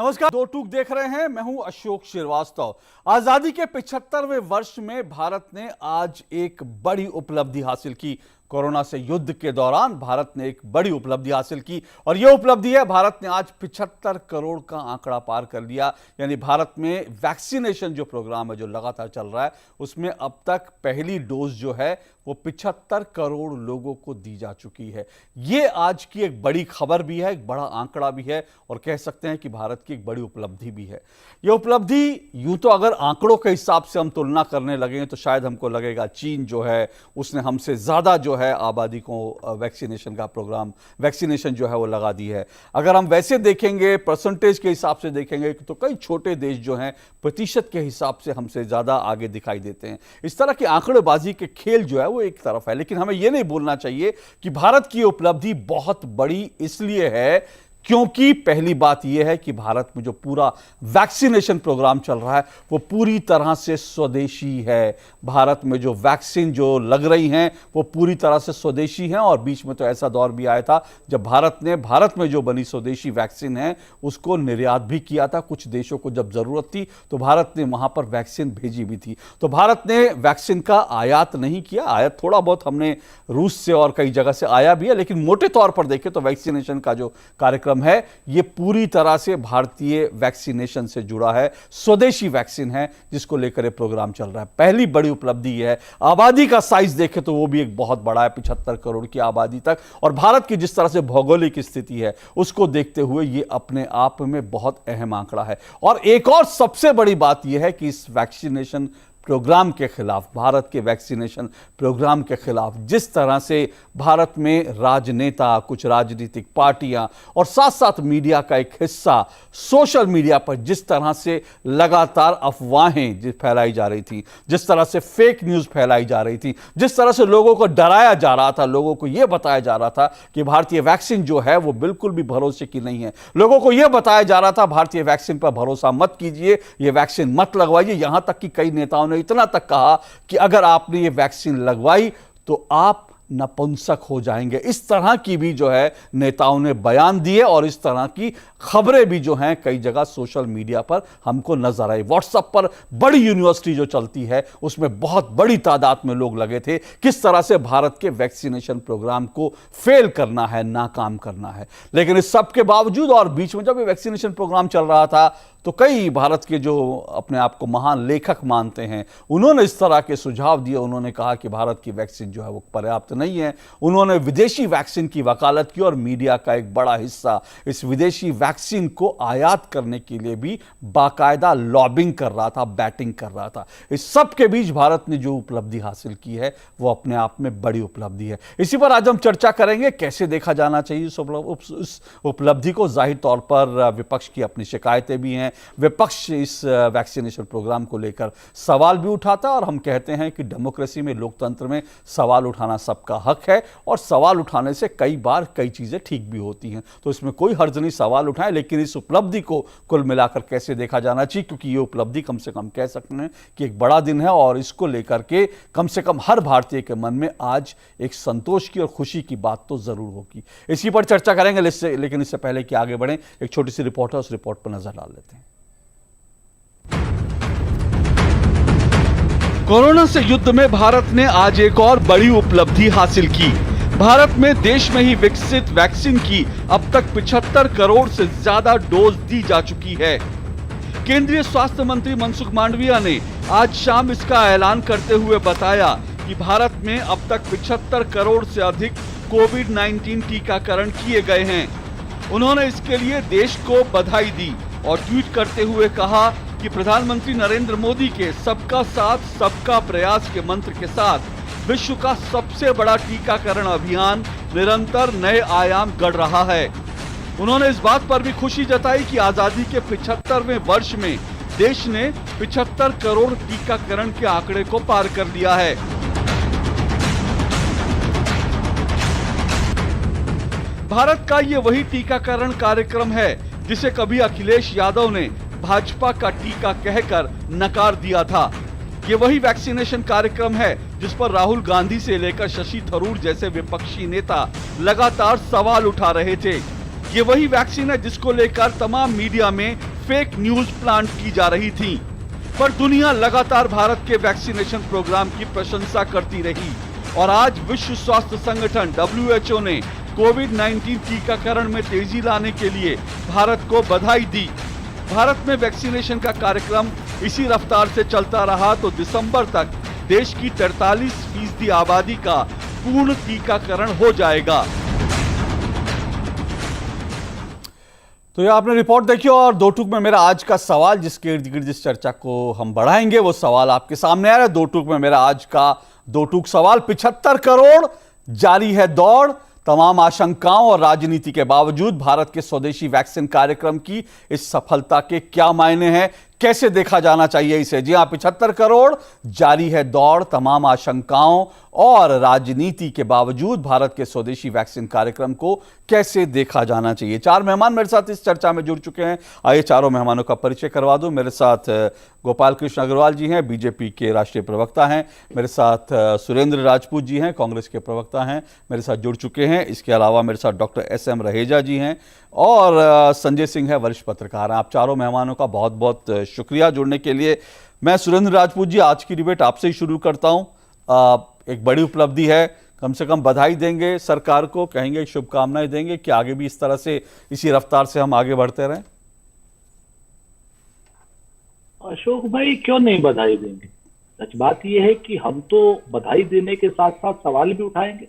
नमस्कार, दो टूक देख रहे हैं। मैं हूं अशोक श्रीवास्तव। आजादी के 75वें वर्ष में भारत ने आज एक बड़ी उपलब्धि हासिल की। कोरोना से युद्ध के दौरान भारत ने एक बड़ी उपलब्धि हासिल की और यह उपलब्धि है, भारत ने आज 75 करोड़ का आंकड़ा पार कर लिया। यानी भारत में वैक्सीनेशन जो प्रोग्राम है, जो लगातार चल रहा है, उसमें अब तक पहली डोज जो है वो 75 करोड़ लोगों को दी जा चुकी है। ये आज की एक बड़ी खबर भी है, एक बड़ा आंकड़ा भी है और कह सकते हैं कि भारत की एक बड़ी उपलब्धि भी है। यह उपलब्धि यूं तो अगर आंकड़ों के हिसाब से हम तुलना करने लगें तो शायद हमको लगेगा चीन जो है उसने हमसे ज्यादा जो है आबादी को वैक्सीनेशन का प्रोग्राम, वैक्सीनेशन जो है वो लगा दी है। अगर हम वैसे देखेंगे, परसेंटेज के हिसाब से देखेंगे तो कई छोटे देश जो हैं प्रतिशत के हिसाब से हमसे ज्यादा आगे दिखाई देते हैं। इस तरह की आंकड़ेबाजी के खेल जो है वो एक तरफ है, लेकिन हमें यह नहीं भूलना चाहिए कि भारत की उपलब्धि बहुत बड़ी इसलिए है क्योंकि पहली बात यह है कि भारत में जो पूरा वैक्सीनेशन प्रोग्राम चल रहा है वो पूरी तरह से स्वदेशी है। भारत में जो वैक्सीन जो लग रही हैं वो पूरी तरह से स्वदेशी हैं और बीच में तो ऐसा दौर भी आया था जब भारत में जो बनी स्वदेशी वैक्सीन है उसको निर्यात भी किया था। कुछ देशों को जब जरूरत थी तो भारत ने वहां पर वैक्सीन भेजी भी थी। तो भारत ने वैक्सीन का आयात नहीं किया, आयात थोड़ा बहुत हमने रूस से और कई जगह से आया भी है, लेकिन मोटे तौर पर देखें तो वैक्सीनेशन का जो कार्यक्रम है यह पूरी तरह से भारतीय वैक्सीनेशन से जुड़ा है, स्वदेशी वैक्सीन है जिसको लेकर यह प्रोग्राम चल रहा है। पहली बड़ी उपलब्धि है। आबादी का साइज देखें तो वो भी एक बहुत बड़ा है, 75 करोड़ की आबादी तक, और भारत की जिस तरह से भौगोलिक स्थिति है उसको देखते हुए यह अपने आप में बहुत अहम आंकड़ा है। और एक और सबसे बड़ी बात यह है कि इस वैक्सीनेशन प्रोग्राम के खिलाफ, भारत के वैक्सीनेशन प्रोग्राम के खिलाफ जिस तरह से भारत में राजनेता, कुछ राजनीतिक पार्टियां और साथ साथ मीडिया का एक हिस्सा सोशल मीडिया पर जिस तरह से लगातार अफवाहें फैलाई जा रही थी, जिस तरह से फेक न्यूज फैलाई जा रही थी, जिस तरह से लोगों को डराया जा रहा था, लोगों को यह बताया जा रहा था कि भारतीय वैक्सीन जो है वो बिल्कुल भी भरोसे की नहीं है, लोगों को यह बताया जा रहा था भारतीय वैक्सीन पर भरोसा मत कीजिए, यह वैक्सीन मत लगवाइए। यहां तक कि कई नेताओं ने इतना तक कहा कि अगर आपने ये वैक्सीन लगवाई तो आप नपुंसक हो जाएंगे। इस तरह की भी जो है नेताओं ने बयान दिए और इस तरह की खबरें भी जो हैं कई जगह सोशल मीडिया पर हमको नजर आई। व्हाट्सएप पर बड़ी यूनिवर्सिटी जो चलती है उसमें बहुत बड़ी तादाद में लोग लगे थे किस तरह से भारत के वैक्सीनेशन प्रोग्राम को फेल करना है, नाकाम करना है। लेकिन इस सब के बावजूद और बीच में जब ये वैक्सीनेशन प्रोग्राम चल रहा था तो कई भारत के जो अपने आप को महान लेखक मानते हैं उन्होंने इस तरह के सुझाव दिए। उन्होंने कहा कि भारत की वैक्सीन जो है वो पर्याप्त नहीं है। उन्होंने विदेशी वैक्सीन की वकालत की और मीडिया का एक बड़ा हिस्सा इस विदेशी वैक्सीन को आयात करने के लिए भी बाकायदा लॉबिंग कर रहा था, बैटिंग कर रहा था। इस सब के बीच भारत ने जो उपलब्धि हासिल की है वो अपने आप में बड़ी उपलब्धि है। इसी पर आज हम चर्चा करेंगे कैसे देखा जाना चाहिए इस उपलब्धि को। जाहिर तौर पर विपक्ष की अपनी शिकायतें भी हैं, विपक्ष इस वैक्सीनेशन प्रोग्राम को लेकर सवाल भी उठाता है और हम कहते हैं कि डेमोक्रेसी में, लोकतंत्र में सवाल उठाना सबका हक है और सवाल उठाने से कई बार कई चीजें ठीक भी होती हैं, तो इसमें कोई हर्ज नहीं सवाल उठाएं। लेकिन इस उपलब्धि को कुल मिलाकर कैसे देखा जाना चाहिए, क्योंकि ये उपलब्धि कम से कम कह सकते हैं कि एक बड़ा दिन है और इसको लेकर के कम से कम हर भारतीय के मन में आज एक संतोष की और खुशी की बात तो जरूर होगी। इसी पर चर्चा करेंगे, लेकिन इससे पहले कि आगे बढ़ें एक छोटी सी रिपोर्ट है, उस रिपोर्ट पर नजर डाल लेते हैं। कोरोना से युद्ध में भारत ने आज एक और बड़ी उपलब्धि हासिल की। भारत में देश में ही विकसित वैक्सीन की अब तक 75 करोड़ से ज्यादा डोज दी जा चुकी है। केंद्रीय स्वास्थ्य मंत्री मनसुख मांडविया ने आज शाम इसका ऐलान करते हुए बताया कि भारत में अब तक 75 करोड़ से अधिक कोविड-19 टीकाकरण किए गए हैं। उन्होंने इसके लिए देश को बधाई दी और ट्वीट करते हुए कहा कि प्रधानमंत्री नरेंद्र मोदी के सबका साथ सबका प्रयास के मंत्र के साथ विश्व का सबसे बड़ा टीकाकरण अभियान निरंतर नए आयाम गढ़ रहा है। उन्होंने इस बात पर भी खुशी जताई कि आजादी के 75वें वर्ष में देश ने 75 करोड़ टीकाकरण के आंकड़े को पार कर लिया है। भारत का ये वही टीकाकरण कार्यक्रम है जिसे कभी अखिलेश यादव ने भाजपा का टीका कहकर नकार दिया था। ये वही वैक्सीनेशन कार्यक्रम है जिस पर राहुल गांधी से लेकर शशि थरूर जैसे विपक्षी नेता लगातार सवाल उठा रहे थे। ये वही वैक्सीन है जिसको लेकर तमाम मीडिया में फेक न्यूज प्लांट की जा रही थी। पर दुनिया लगातार भारत के वैक्सीनेशन प्रोग्राम की प्रशंसा करती रही और आज विश्व स्वास्थ्य संगठन WHO ने कोविड-19 टीकाकरण में तेजी लाने के लिए भारत को बधाई दी। भारत में वैक्सीनेशन का कार्यक्रम इसी रफ्तार से चलता रहा तो दिसंबर तक देश की 43% आबादी का पूर्ण टीकाकरण हो जाएगा। तो ये आपने रिपोर्ट देखी और दो टूक में मेरा आज का सवाल, जिसके इर्द गिर्द जिस चर्चा को हम बढ़ाएंगे, वो सवाल आपके सामने आ रहा है। दो टूक में मेरा आज का दो टूक सवाल, 75 करोड़, जारी है दौड़, तमाम आशंकाओं और राजनीति के बावजूद भारत के स्वदेशी वैक्सीन कार्यक्रम की इस सफलता के क्या मायने हैं, कैसे देखा जाना चाहिए इसे? जी हां, 75 करोड़, जारी है दौड़, तमाम आशंकाओं और राजनीति के बावजूद भारत के स्वदेशी वैक्सीन कार्यक्रम को कैसे देखा जाना चाहिए। चार मेहमान मेरे साथ इस चर्चा में जुड़ चुके हैं। आइए चारों मेहमानों का परिचय करवा दूं। मेरे साथ गोपाल कृष्ण अग्रवाल जी हैं, बीजेपी के राष्ट्रीय प्रवक्ता हैं। मेरे साथ सुरेंद्र राजपूत जी हैं, कांग्रेस के प्रवक्ता हैं, मेरे साथ जुड़ चुके हैं। इसके अलावा मेरे साथ डॉक्टर SM रहेजा जी हैं और संजय सिंह है, वरिष्ठ पत्रकार हैं। आप चारों मेहमानों का बहुत बहुत शुक्रिया जुड़ने के लिए। मैं सुरेंद्र राजपूत जी, आज की डिबेट आपसे ही शुरू करता हूं। एक बड़ी उपलब्धि है, कम से कम बधाई देंगे सरकार को, कहेंगे शुभकामनाएं देंगे कि आगे भी इस तरह से, इसी रफ्तार से हम आगे बढ़ते रहें। अशोक भाई, क्यों नहीं बधाई देंगे? सच बात यह है कि हम तो बधाई देने के साथ साथ सवाल भी उठाएंगे।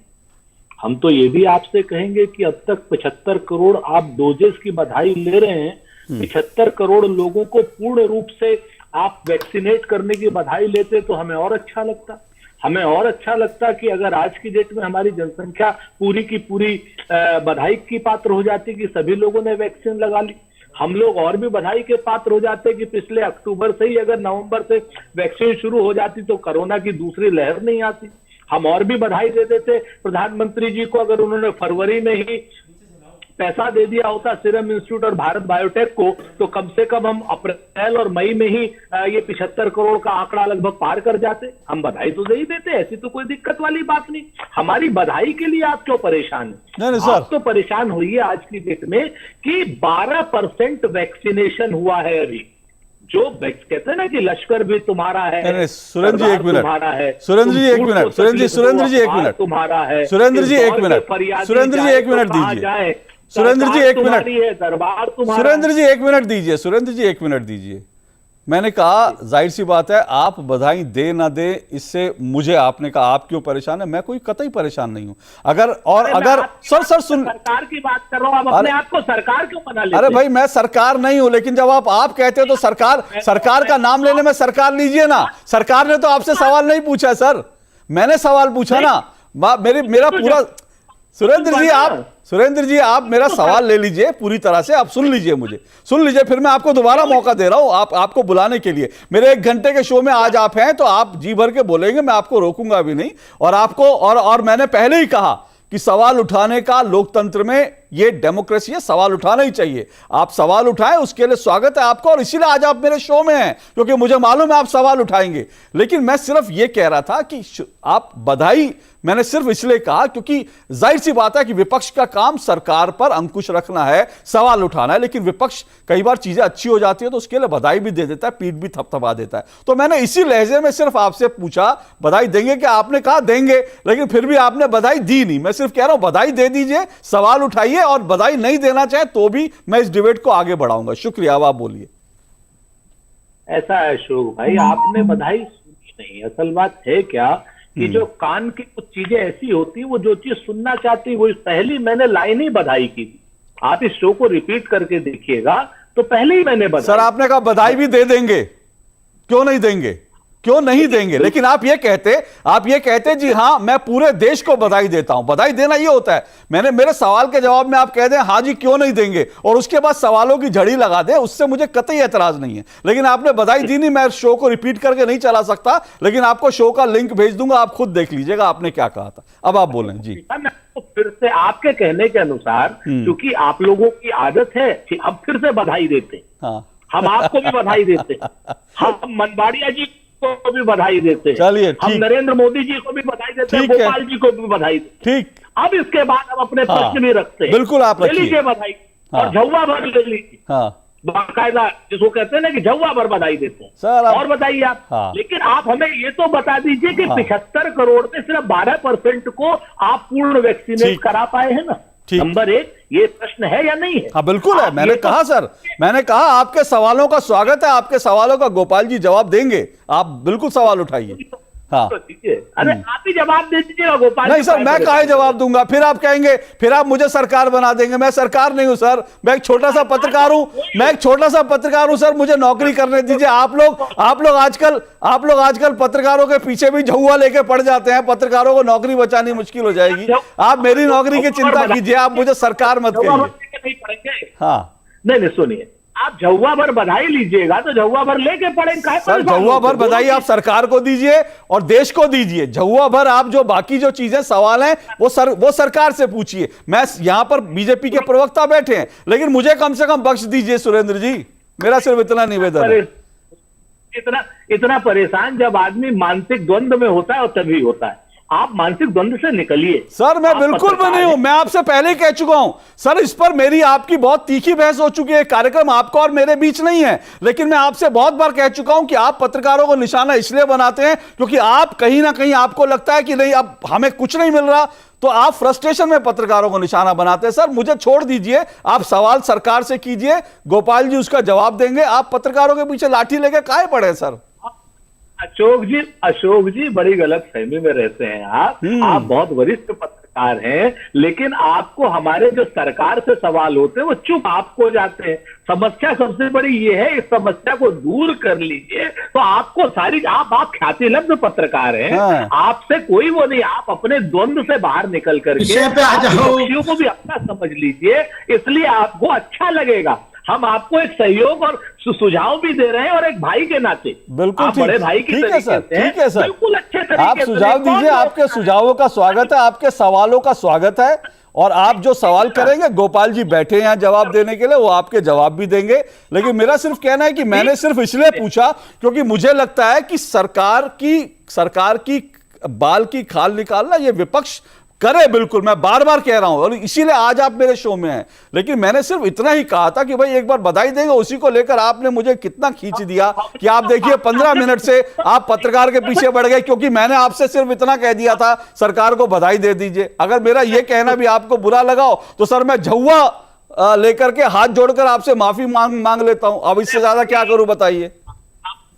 हम तो ये भी आपसे कहेंगे कि अब तक 75 करोड़ आप डोजेस की बधाई ले रहे हैं, 75 करोड़ लोगों को पूर्ण रूप से आप वैक्सीनेट करने की बधाई लेते तो हमें और अच्छा लगता। हमें और अच्छा लगता कि अगर आज की डेट में हमारी जनसंख्या पूरी की पूरी बधाई की पात्र हो जाती कि सभी लोगों ने वैक्सीन लगा ली। हम लोग और भी बधाई के पात्र हो जाते कि पिछले अक्टूबर से ही अगर नवंबर से वैक्सीन शुरू हो जाती तो कोरोना की दूसरी लहर नहीं आती। हम और भी बधाई दे देते प्रधानमंत्री जी को अगर उन्होंने फरवरी में ही पैसा दे दिया होता सीरम इंस्टीट्यूट और भारत बायोटेक को, तो कम से कम हम अप्रैल और मई में ही ये 75 करोड़ का आंकड़ा लगभग पार कर जाते। हम बधाई तो दे ही देते, ऐसी तो कोई दिक्कत वाली बात नहीं। हमारी बधाई के लिए आप क्यों परेशान हैं? आप तो परेशान होइए आज की डेट में कि 12% वैक्सीनेशन हुआ है अभी। जो कहते हैं ना कि लश्कर भी तुम्हारा है। सुरेंद्र जी एक मिनट, तुम्हारा है। सुरेंद्र जी एक मिनट, सुरेंद्र जी एक मिनट, तुम्हारा है। सुरेंद्र जी एक मिनट, सुरेंद्र जी एक मिनट दीजिए, सुरेंद्र जी एक मिनट, दरबार तुम्हारा। सुरेंद्र जी एक मिनट दीजिए, सुरेंद्र जी एक मिनट दीजिए। मैंने कहा जाहिर सी बात है, आप बधाई दे ना दे इससे मुझे, आपने कहा आप क्यों परेशान है, मैं कोई कतई परेशान नहीं हूं। अगर सर सुन, सरकार की बात कर रहा हूं, आप अपने आप को सरकार क्यों बना लेते हैं? अरे भाई, मैं सरकार नहीं हूं, लेकिन जब आप कहते हो तो सरकार का नाम लेने में सरकार लीजिए ना। सरकार ने तो आपसे सवाल नहीं पूछा सर, मैंने सवाल पूछा ना। मेरा पूरा सुरेंद्र जी आप मेरा सवाल ले लीजिए पूरी तरह से, आप सुन लीजिए, मुझे सुन लीजिए, फिर मैं आपको दोबारा मौका दे रहा हूं आपको बुलाने के लिए। मेरे 1 घंटे के शो में आज आप हैं तो आप जी भर के बोलेंगे, मैं आपको रोकूंगा भी नहीं। और आपको और मैंने पहले ही कहा कि सवाल उठाने का लोकतंत्र में ये डेमोक्रेसी है, सवाल उठाना ही चाहिए। आप सवाल उठाएं, उसके लिए स्वागत है आपका, और इसीलिए आज आप मेरे शो में हैं क्योंकि मुझे मालूम है आप सवाल उठाएंगे। लेकिन मैं सिर्फ ये कह रहा था कि आप बधाई मैंने सिर्फ इसलिए कहा क्योंकि जाहिर सी बात है कि विपक्ष का काम सरकार पर अंकुश रखना है, सवाल उठाना है, लेकिन विपक्ष कई बार चीजें अच्छी हो जाती है तो उसके लिए बधाई भी दे देता है, पीठ भी थपथपा देता है। तो मैंने इसी लहजे में सिर्फ आपसे पूछा बधाई देंगे कि, आपने कहा देंगे, लेकिन फिर भी आपने बधाई दी नहीं। मैं सिर्फ कह रहा हूं बधाई दे दीजिए, सवाल उठाइए, और बधाई नहीं देना चाहे तो भी मैं इस डिबेट को आगे बढ़ाऊंगा। शुक्रिया, अब आप बोलिए। ऐसा है अशोक भाई, आपने बधाई सुनी नहीं। असल बात है क्या कि जो कान की कुछ चीजें ऐसी होती, वो जो चीज सुनना चाहती वो पहली मैंने लाइन ही बधाई की थी। आप इस शो को रिपीट करके देखिएगा तो पहले ही मैंने बधाई। सर आपने कहा बधाई भी दे देंगे, क्यों नहीं देंगे, क्यों नहीं देंगे? लेकिन आप ये कहते जी हां मैं पूरे देश को बधाई देता हूं। बधाई देना ये होता है। मेरे सवाल के जवाब में आप कह दें हां जी क्यों नहीं देंगे, और उसके बाद सवालों की झड़ी लगा दें, उससे मुझे कतई एतराज नहीं है। लेकिन आपने बधाई दी नहीं, मैं शो को रिपीट करके नहीं चला सकता, लेकिन आपको शो का लिंक भेज दूंगा, आप खुद देख लीजिएगा आपने क्या कहा था। अब आप बोलें जी। तो फिर से आपके कहने के अनुसार, क्योंकि आप लोगों की आदत है कि अब फिर से बधाई देते, हम आपको भी बधाई देते, हम मनवाड़िया जी को भी बधाई देते, चलिए हम नरेंद्र मोदी जी को भी बधाई देते हैं, गोपाल जी को भी बधाई देते। ठीक, अब इसके बाद हम अपने प्रश्न भी रखते हैं। बिल्कुल, आप ले लीजिए बधाई और झुआ भर ले लीजिए। बाकायदा जिसको कहते हैं ना कि जव्वा भर बधाई देते हैं सर और बताइए आप। हाँ। लेकिन आप हमें ये तो बता दीजिए कि हाँ। 75 करोड़ में सिर्फ 12% को आप पूर्ण वैक्सीनेट ठीक। करा पाए हैं ना। ठीक। नंबर एक, ये प्रश्न है या नहीं है? हाँ बिल्कुल है, आप मैंने ये तो- कहा सर, मैंने कहा आपके सवालों का स्वागत है, आपके सवालों का गोपाल जी जवाब देंगे, आप बिल्कुल सवाल उठाइए। हाँ तो दीजिए, अरे आप ही जवाब दे दीजिएगा गोपाल नहीं जी, सर, मैं काहे जवाब दूंगा, फिर आप कहेंगे, फिर आप मुझे सरकार बना देंगे। मैं सरकार नहीं हूं सर, मैं एक छोटा सा पत्रकार हूं, मैं एक छोटा सा पत्रकार हूं सर, मुझे नौकरी करने दीजिए। आप लोग आजकल पत्रकारों के पीछे भी झुआ लेके पड़ जाते हैं, पत्रकारों को नौकरी बचानी मुश्किल हो जाएगी। आप मेरी नौकरी की चिंता कीजिए, आप मुझे सरकार मत जव्वा भर कहिए। लेके नहीं पढ़ेंगे। हाँ नहीं, सुनिए, आप जव्वा भर बधाई लीजिएगा तो जव्वा भर लेके पढ़ेंगे। काहे सर परेशान जहुआ होते? भर बधाई आप सरकार को दीजिए और देश को दीजिए। जहुआ भर आप जो बाकी जो चीजें सवाल हैं वो सरकार से पूछिए। मैं यहां पर बीजेपी के प्रवक्ता बैठे हैं, लेकिन मुझे कम से कम बख्श दीजिए सुरेंद्र जी, मेरा सिर्फ इतना निवेदन है। इतना परेशान जब आदमी मानसिक द्वंद्व में होता है और तभी होता है। आप मानसिक द्वंद्व से निकलिए सर मैं आप बिल्कुल भी पत्रकार नहीं हूं, हैं। मैं आपसे पहले ही कह चुका हूं सर, इस पर मेरी आपकी बहुत तीखी बहस हो चुकी है। कार्यक्रम आपका और मेरे बीच नहीं है, लेकिन मैं आपसे बहुत बार कह चुका हूं कि आप पत्रकारों को निशाना इसलिए बनाते हैं क्योंकि आप कहीं ना कहीं आपको लगता है कि नहीं अब हमें कुछ नहीं मिल रहा, तो आप फ्रस्ट्रेशन में पत्रकारों को निशाना बनाते हैं। सर मुझे छोड़ दीजिए, आप सवाल सरकार से कीजिए, गोपाल जी उसका जवाब देंगे। आप पत्रकारों के पीछे लाठी लेके काहे पड़े सर? अशोक जी बड़ी गलत फहमी में रहते हैं आप बहुत वरिष्ठ पत्रकार हैं, लेकिन आपको हमारे जो सरकार से सवाल होते हैं वो चुप आपको जाते हैं। समस्या सबसे बड़ी ये है, इस समस्या को दूर कर लीजिए तो आपको सारी आप ख्याति लब्ध पत्रकार हैं। हाँ। आपसे कोई वो नहीं, आप अपने द्वंद्व से बाहर निकल करके विषय पे आ जाओ। विपक्षियों को भी अपना समझ लीजिए, इसलिए आपको अच्छा लगेगा। हम आपको एक सहयोग और सुझाव भी दे रहे हैं और एक भाई के नाते बिल्कुल आप बड़े भाई की ठीक है तरीके सर, से ठीक है सर, बिल्कुल अच्छे तरीके आप से सुझाव कौन दीजिए, लोग आपके सुझावों का स्वागत है, आपके सवालों का स्वागत है। और आप जो सवाल करेंगे, गोपाल जी बैठे हैं यहाँ जवाब देने के लिए, वो आपके जवाब भी देंगे। लेकिन मेरा सिर्फ कहना है कि मैंने सिर्फ इसलिए पूछा क्योंकि मुझे लगता है कि सरकार की बाल की खाल निकालना ये विपक्ष करे, बिल्कुल मैं बार बार कह रहा हूं और इसीलिए आज आप मेरे शो में हैं। लेकिन मैंने सिर्फ इतना ही कहा था कि भाई एक बार बधाई देंगे, उसी को लेकर आपने मुझे कितना खींच दिया कि आप देखिए 15 मिनट से आप पत्रकार के पीछे बढ़ गए, क्योंकि मैंने आपसे सिर्फ इतना कह दिया था सरकार को बधाई दे दीजिए। अगर मेरा यह कहना भी आपको बुरा लगा हो तो सर मैं झुआ लेकर के हाथ जोड़कर आपसे माफी मांग लेता हूं। अब इससे ज्यादा क्या करूं बताइए?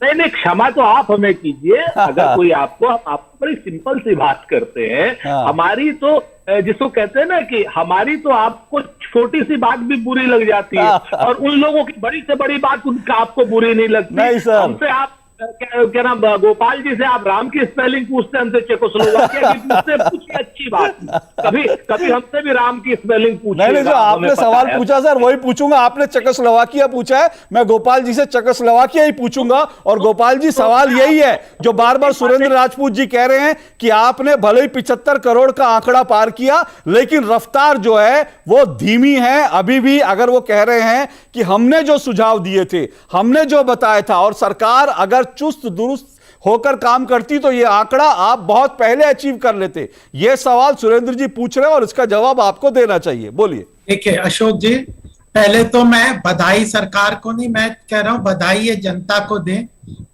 नहीं, क्षमा तो आप हमें कीजिए। अगर कोई आपको बड़ी सिंपल सी बात करते हैं। हाँ। हमारी तो जिसको कहते हैं ना कि हमारी तो आपको छोटी सी बात भी बुरी लग जाती है और उन लोगों की बड़ी से बड़ी बात उनका आपको बुरी नहीं लगती। नहीं सर। हमसे आप क्या नाम गोपाल जी से आप राम की स्पेलिंग पूछते हैं, हमसे चेकोस्लोवाकिया की पूछते हैं, पूछिए अच्छी बात। कभी हमसे भी राम की स्पेलिंग पूछिए। नहीं, जो आपने सवाल पूछा सर वही पूछूंगा। आपने चेकोस्लोवाकिया पूछा है, मैं गोपाल जी से चेकोस्लोवाकिया ही पूछूंगा। और गोपाल जी सवाल यही है जो बार बार सुरेंद्र राजपूत जी कह रहे हैं कि आपने भले ही 75 करोड़ का आंकड़ा पार किया, लेकिन रफ्तार जो है वो धीमी है अभी भी। अगर वो कह रहे हैं कि हमने जो सुझाव दिए थे, हमने जो बताया था, और सरकार अगर चुस्त दुरुस्त होकर काम करती तो ये आंकड़ा आप बहुत पहले अचीव कर लेते। ये सवाल सुरेंद्र जी पूछ रहे हैं और इसका जवाब आपको देना चाहिए। बोलिए। देखिए अशोक जी, पहले तो मैं बधाई सरकार को नहीं, मैं कह रहा हूं बधाई ये जनता को दें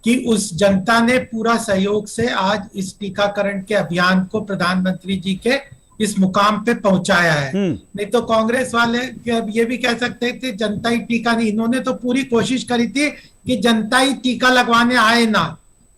कि उस जनता ने पूरा सहयोग से आज इस टीकाकरण के अभियान को प्रधानमंत्री जी के इस मुकाम पे पहुंचाया है। नहीं तो कांग्रेस वाले ये भी कह सकते थे जनता ही टीका नहीं, इन्होंने तो पूरी कोशिश करी थी कि जनता ही टीका लगवाने आए ना।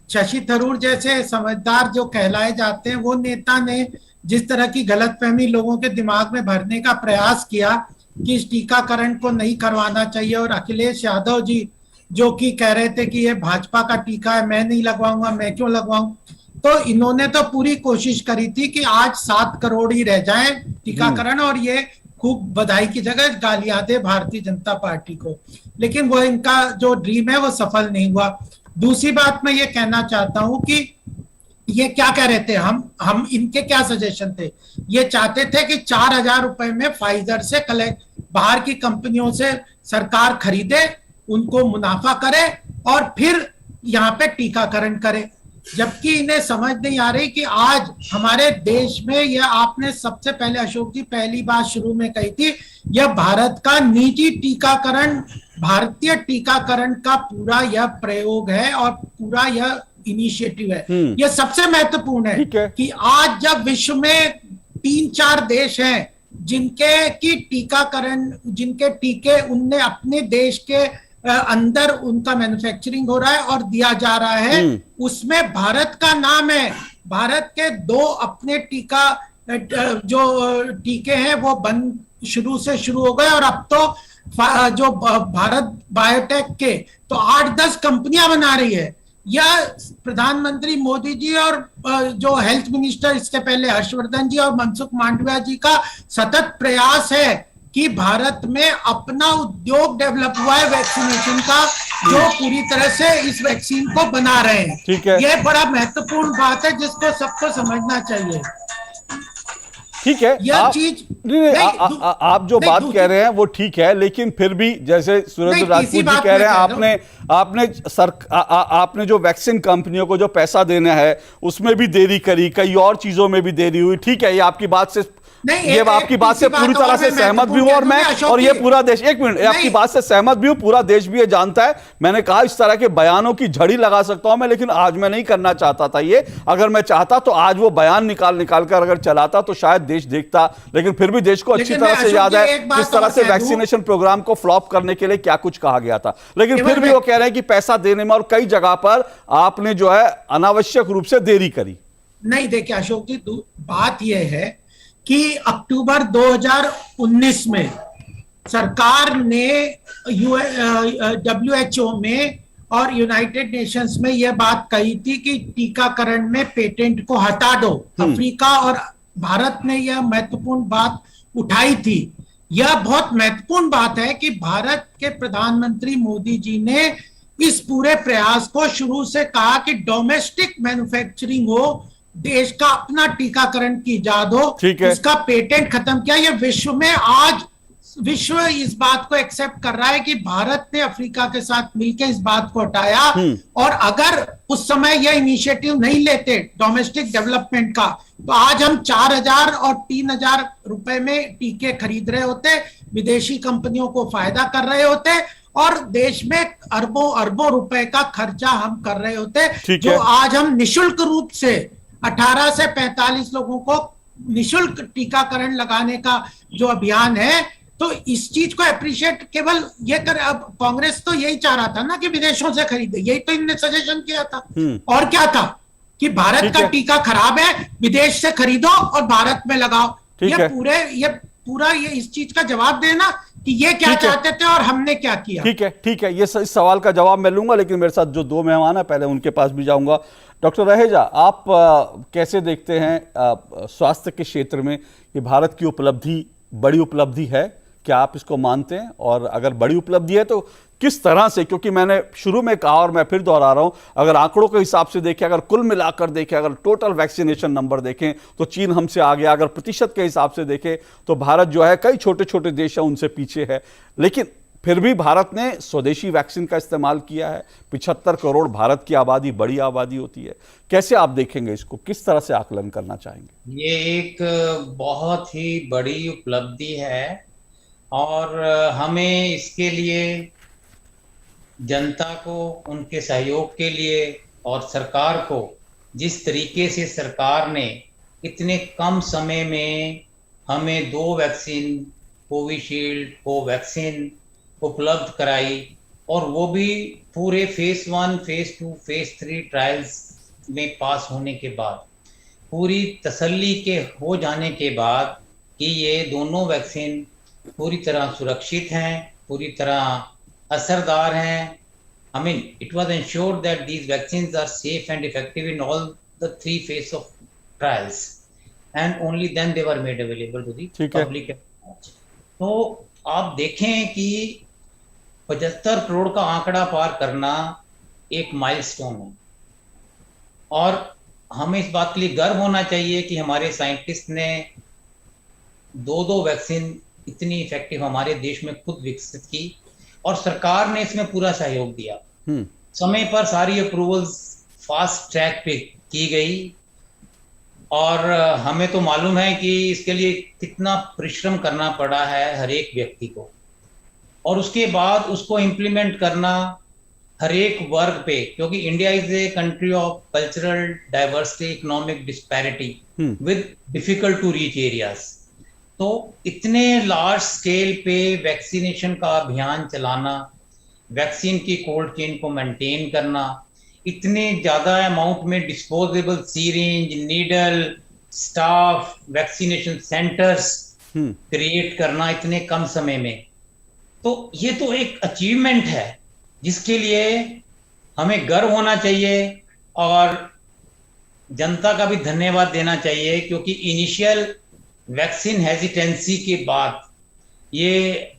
शशि थरूर जैसे समझदार जो कहलाए जाते हैं वो नेता ने जिस तरह की गलतफहमी लोगों के दिमाग में भरने का प्रयास किया कि इस टीकाकरण को नहीं करवाना चाहिए, और अखिलेश यादव जी जो कि कह रहे थे कि ये भाजपा का टीका है, मैं नहीं लगवाऊंगा, मैं क्यों लगवाऊं। तो इन्होंने तो पूरी कोशिश करी थी कि आज 7 करोड़ ही रह जाए टीकाकरण और ये खूब बधाई की जगह गालियां दे भारतीय जनता पार्टी को, लेकिन वो इनका जो ड्रीम है वो सफल नहीं हुआ। दूसरी बात मैं ये कहना चाहता हूं कि ये क्या कह रहे थे, हम इनके क्या सजेशन थे, ये चाहते थे कि 4,000 रुपए में फाइजर से बाहर की कंपनियों से सरकार खरीदे, उनको मुनाफा करे और फिर यहाँ पे टीकाकरण करे। जबकि इन्हें समझ नहीं आ रही कि आज हमारे देश में, यह आपने सबसे पहले अशोक जी पहली बात शुरू में कही थी, यह भारत का निजी टीकाकरण भारतीय टीकाकरण का पूरा यह प्रयोग है और पूरा यह इनिशिएटिव है। यह सबसे महत्वपूर्ण है कि आज जब विश्व में 3-4 देश हैं जिनके की टीकाकरण, जिनके टीके उनने अपने देश के अंदर उनका मैन्युफैक्चरिंग हो रहा है और दिया जा रहा है, उसमें भारत का नाम है। भारत के 2 अपने टीका जो टीके हैं वो बंद शुरू हो गए और अब तो जो भारत बायोटेक के तो 8-10 कंपनियां बना रही है। यह प्रधानमंत्री मोदी जी और जो हेल्थ मिनिस्टर इसके पहले हर्षवर्धन जी और मनसुख मांडविया जी का सतत प्रयास है कि भारत में अपना उद्योग डेवलप हुआ है वैक्सीनेशन का, जो पूरी तरह से इस वैक्सीन को बना रहे हैं। ठीक है, यह बड़ा महत्वपूर्ण बात है जिसको सबको समझना चाहिए। ठीक है, यह चीज आप जो बात कह रहे हैं वो ठीक है, लेकिन फिर भी जैसे सुरेंद्र राजपूत जी कह रहे हैं, आपने जो वैक्सीन कंपनियों को जो पैसा देना है उसमें भी देरी करी, कई और चीजों में भी देरी हुई। ठीक है, ये आपकी बात से आपकी बात से पूरी तरह से सहमत भी हूं और मैं और ये पूरा देश, एक मिनट, आपकी बात से सहमत भी हूं, पूरा देश भी ये जानता है। मैंने कहा इस तरह के बयानों की झड़ी लगा सकता हूं मैं, लेकिन आज मैं नहीं करना चाहता था ये। अगर मैं चाहता तो आज वो बयान निकाल कर अगर चलाता तो शायद देश देखता, लेकिन फिर भी देश को अच्छी तरह से याद है किस तरह से वैक्सीनेशन प्रोग्राम को फ्लॉप करने के लिए क्या कुछ कहा गया था। लेकिन फिर भी वो कह रहे हैं कि पैसा देने में और कई जगह पर आपने जो है अनावश्यक रूप से देरी करी। नहीं, देखिए अशोक जी, बात यह है कि अक्टूबर 2019 में सरकार ने WHO में और यूनाइटेड नेशंस में यह बात कही थी कि टीकाकरण में पेटेंट को हटा दो। अफ्रीका और भारत ने यह महत्वपूर्ण बात उठाई थी। यह बहुत महत्वपूर्ण बात है कि भारत के प्रधानमंत्री मोदी जी ने इस पूरे प्रयास को शुरू से कहा कि डोमेस्टिक मैन्युफैक्चरिंग हो, देश का अपना टीकाकरण की इजाद हो, इसका पेटेंट खत्म किया। ये विश्व में आज विश्व इस बात को एक्सेप्ट कर रहा है कि भारत ने अफ्रीका के साथ मिलकर इस बात को हटाया। और अगर उस समय यह इनिशिएटिव नहीं लेते डोमेस्टिक डेवलपमेंट का, तो आज हम 4,000 और 3,000 रुपए में टीके खरीद रहे होते, विदेशी कंपनियों को फायदा कर रहे होते और देश में अरबों रुपए का खर्चा हम कर रहे होते, जो आज हम निशुल्क रूप से 18 से 45 लोगों को निशुल्क टीकाकरण लगाने का जो अभियान है, तो इस चीज को अप्रिशिएट केवल ये कर। अब कांग्रेस तो यही चाह रहा था ना कि विदेशों से खरीदे, यही तो इनने सजेशन किया था। और क्या था कि भारत का टीका खराब है, विदेश से खरीदो और भारत में लगाओ। ये पूरा इस चीज का जवाब देना कि ये क्या चाहते थे और हमने क्या किया। ठीक है, ये इस सवाल का जवाब मैं लूंगा, लेकिन मेरे साथ जो 2 मेहमान है पहले उनके पास भी जाऊंगा। डॉक्टर रहेजा, आप कैसे देखते हैं स्वास्थ्य के क्षेत्र में ये भारत की उपलब्धि बड़ी उपलब्धि है? क्या आप इसको मानते हैं? और अगर बड़ी उपलब्धि है तो किस तरह से? क्योंकि मैंने शुरू में कहा और मैं फिर दोहरा रहा हूं, अगर आंकड़ों के हिसाब से देखें, अगर कुल मिलाकर देखें, अगर टोटल वैक्सीनेशन नंबर देखें तो चीन हमसे आ गया। अगर प्रतिशत के हिसाब से देखें तो भारत जो है कई छोटे छोटे देश हैं उनसे पीछे है, लेकिन फिर भी भारत ने स्वदेशी वैक्सीन का इस्तेमाल किया है। 75 करोड़ भारत की आबादी बड़ी आबादी होती है। कैसे आप देखेंगे इसको, किस तरह से आकलन करना चाहेंगे? ये एक बहुत ही बड़ी उपलब्धि है और हमें इसके लिए जनता को उनके सहयोग के लिए और सरकार को, जिस तरीके से सरकार ने इतने कम समय में हमें 2 वैक्सीन, कोविशील्ड, कोवैक्सीन उपलब्ध कराई, और वो भी पूरे फेज 1, फेज 2, फेज 3 ट्रायल्स में पास होने के बाद, पूरी तसल्ली के हो जाने के बाद कि ये दोनों वैक्सीन पूरी तरह सुरक्षित हैं, पूरी तरह असरदार हैं। I mean, it was ensured that these vaccines are safe and effective in all the 3 phases of trials, and only then they were made available to the public. तो आप देखें कि 75 करोड़ का आंकड़ा पार करना एक माइलस्टोन है, और हमें इस बात के लिए गर्व होना चाहिए कि हमारे साइंटिस्ट ने 2 वैक्सीन इतनी इफेक्टिव हमारे देश में खुद विकसित की, और सरकार ने इसमें पूरा सहयोग दिया। समय पर सारी अप्रूवल्स फास्ट ट्रैक पे की गई, और हमें तो मालूम है कि इसके लिए कितना परिश्रम करना पड़ा है हर एक व्यक्ति को। और उसके बाद उसको इम्प्लीमेंट करना हर एक वर्ग पे, क्योंकि India is a country of cultural diversity, economic disparity with difficult to reach areas. तो इतने लार्ज स्केल पे वैक्सीनेशन का अभियान चलाना, वैक्सीन की कोल्ड चेन को मेंटेन करना, इतने ज्यादा अमाउंट में disposable syringe, needle, staff, vaccination centres create करना इतने कम समय में, तो ये तो एक अचीवमेंट है जिसके लिए हमें गर्व होना चाहिए और जनता का भी धन्यवाद देना चाहिए, क्योंकि इनिशियल वैक्सीन हेजिटेंसी के बाद ये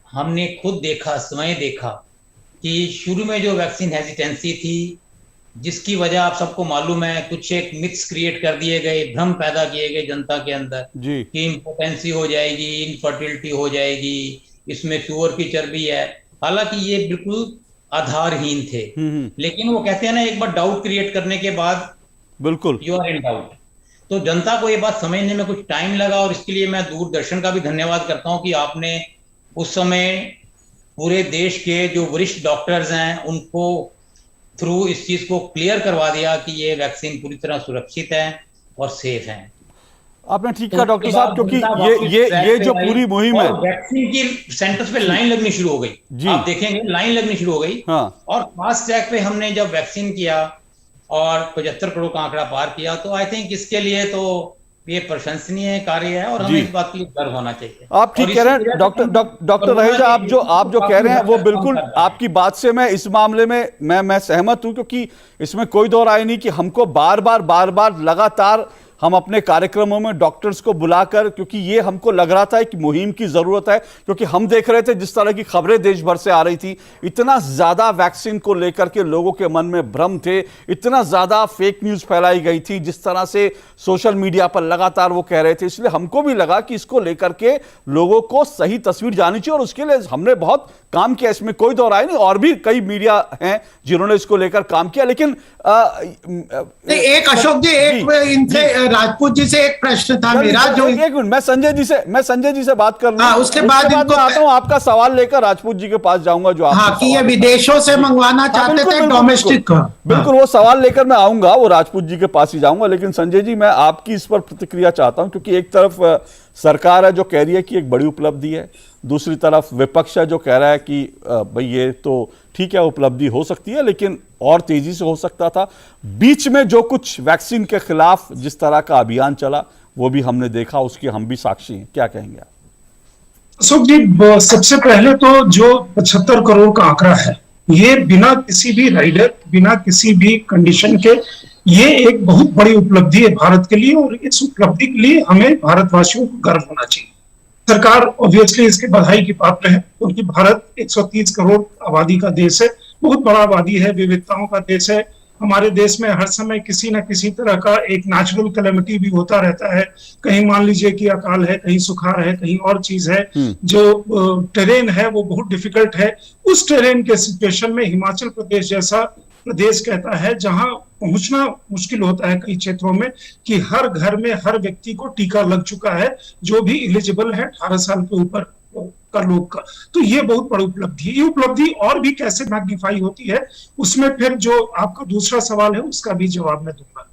हमने खुद देखा, स्वयं देखा कि शुरू में जो वैक्सीन हेजिटेंसी थी, जिसकी वजह आप सबको मालूम है, कुछ एक मिथ्स क्रिएट कर दिए गए, भ्रम पैदा किए गए जनता के अंदर जी कि इम्पोटेंसी हो जाएगी, इनफर्टिलिटी हो जाएगी, इसमें सुअर की चर्बी है। हालांकि ये बिल्कुल आधारहीन थे। लेकिन वो कहते हैं ना, एक बार डाउट क्रिएट करने के बाद बिल्कुल यू आर इन डाउट। तो जनता को ये बात समझने में कुछ टाइम लगा, और इसके लिए मैं दूरदर्शन का भी धन्यवाद करता हूं कि आपने उस समय पूरे देश के जो वरिष्ठ डॉक्टर्स हैं उनको थ्रू इस चीज को क्लियर करवा दिया कि ये वैक्सीन पूरी तरह सुरक्षित है और सेफ है। आपने ठीक कहा डॉक्टर साहब, क्योंकि ये जो पूरी मुहिम है, वैक्सीन की सेंटर्स पे लाइन लगनी शुरू हो गई। आप देखेंगे लाइन लगनी शुरू हो गई। हाँ। और फास्ट ट्रैक पे हमने जब वैक्सीन किया और 75 करोड़ का आंकड़ा पार किया, तो आई थिंक इसके लिए तो ये प्रशंसनीय कार्य है और हमें इस बात के लिए गर्व होना चाहिए। आप ठीक कह रहे हैं डॉक्टर रहेजा, आप जो कह रहे हैं वो बिल्कुल आपकी बात से मैं इस मामले में मैं सहमत हूं, क्योंकि इसमें कोई दो राय नहीं कि हमको बार बार लगातार हम अपने कार्यक्रमों में डॉक्टर्स को बुलाकर, क्योंकि ये हमको लग रहा था कि मुहिम की जरूरत है, क्योंकि हम देख रहे थे जिस तरह की खबरें देश भर से आ रही थी, इतना ज्यादा वैक्सीन को लेकर के लोगों के मन में भ्रम थे, इतना ज्यादा फेक न्यूज फैलाई गई थी, जिस तरह से सोशल मीडिया पर लगातार वो कह रहे थे। इसलिए हमको भी लगा कि इसको लेकर के लोगों को सही तस्वीर जानी चाहिए, और उसके लिए हमने बहुत काम किया, इसमें कोई दो राय नहीं। और भी कई मीडिया हैं जिन्होंने इसको लेकर काम किया, लेकिन एक अशोक जी, एक इनसे राजपूत जी से एक प्रश्न था मेरा, जो एक मिनट, मैं संजय जी से बात कर लूं, उसके बाद मैं आता हूं, आपका सवाल लेकर राजपूत जी के पास जाऊंगा, जो आप कि ये विदेशों से मंगवाना चाहते थे डोमेस्टिक। बिल्कुल वो सवाल लेकर मैं आऊंगा, वो राजपूत जी के पास ही जाऊंगा। लेकिन संजय जी, मैं आपकी इस पर प्रतिक्रिया चाहता हूं, क्योंकि एक तरफ सरकार है जो कह रही है कि एक बड़ी उपलब्धि है, दूसरी तरफ विपक्ष है जो कह रहा है कि भाई ये तो ठीक है, उपलब्धि हो सकती है लेकिन और तेजी से हो सकता था। बीच में जो कुछ वैक्सीन के खिलाफ जिस तरह का अभियान चला वो भी हमने देखा, उसके हम भी साक्षी हैं। क्या कहेंगे आप? अशोक जी, सबसे पहले तो जो 75 करोड़ का आंकड़ा है, ये बिना किसी भी राइडर, बिना किसी भी कंडीशन के, ये एक बहुत बड़ी उपलब्धि है भारत के लिए, और इस उपलब्धि के लिए हमें भारतवासियों को गर्व होना चाहिए। सरकार ऑब्वियसली इसके बधाई की पात्र है, क्योंकि भारत 130 करोड़ आबादी का देश है, बहुत बड़ा आबादी है, विविधताओं का देश है। हमारे देश में हर समय किसी न किसी तरह का एक नेचुरल कैलेमिटी भी होता रहता है। कहीं मान लीजिए कि अकाल है, कहीं सुखाड़ है, कहीं और चीज है। जो टेरेन है वो बहुत डिफिकल्ट है। उस टेरेन के सिचुएशन में हिमाचल प्रदेश जैसा प्रदेश कहता है, जहां पहुंचना मुश्किल होता है कई क्षेत्रों में, कि हर घर में हर व्यक्ति को टीका लग चुका है, जो भी एलिजिबल है 18 साल के ऊपर का लोग का। तो ये बहुत बड़ी उपलब्धि है। ये उपलब्धि और भी कैसे मैग्नीफाई होती है, उसमें फिर जो आपका दूसरा सवाल है उसका भी जवाब मैं दूंगा।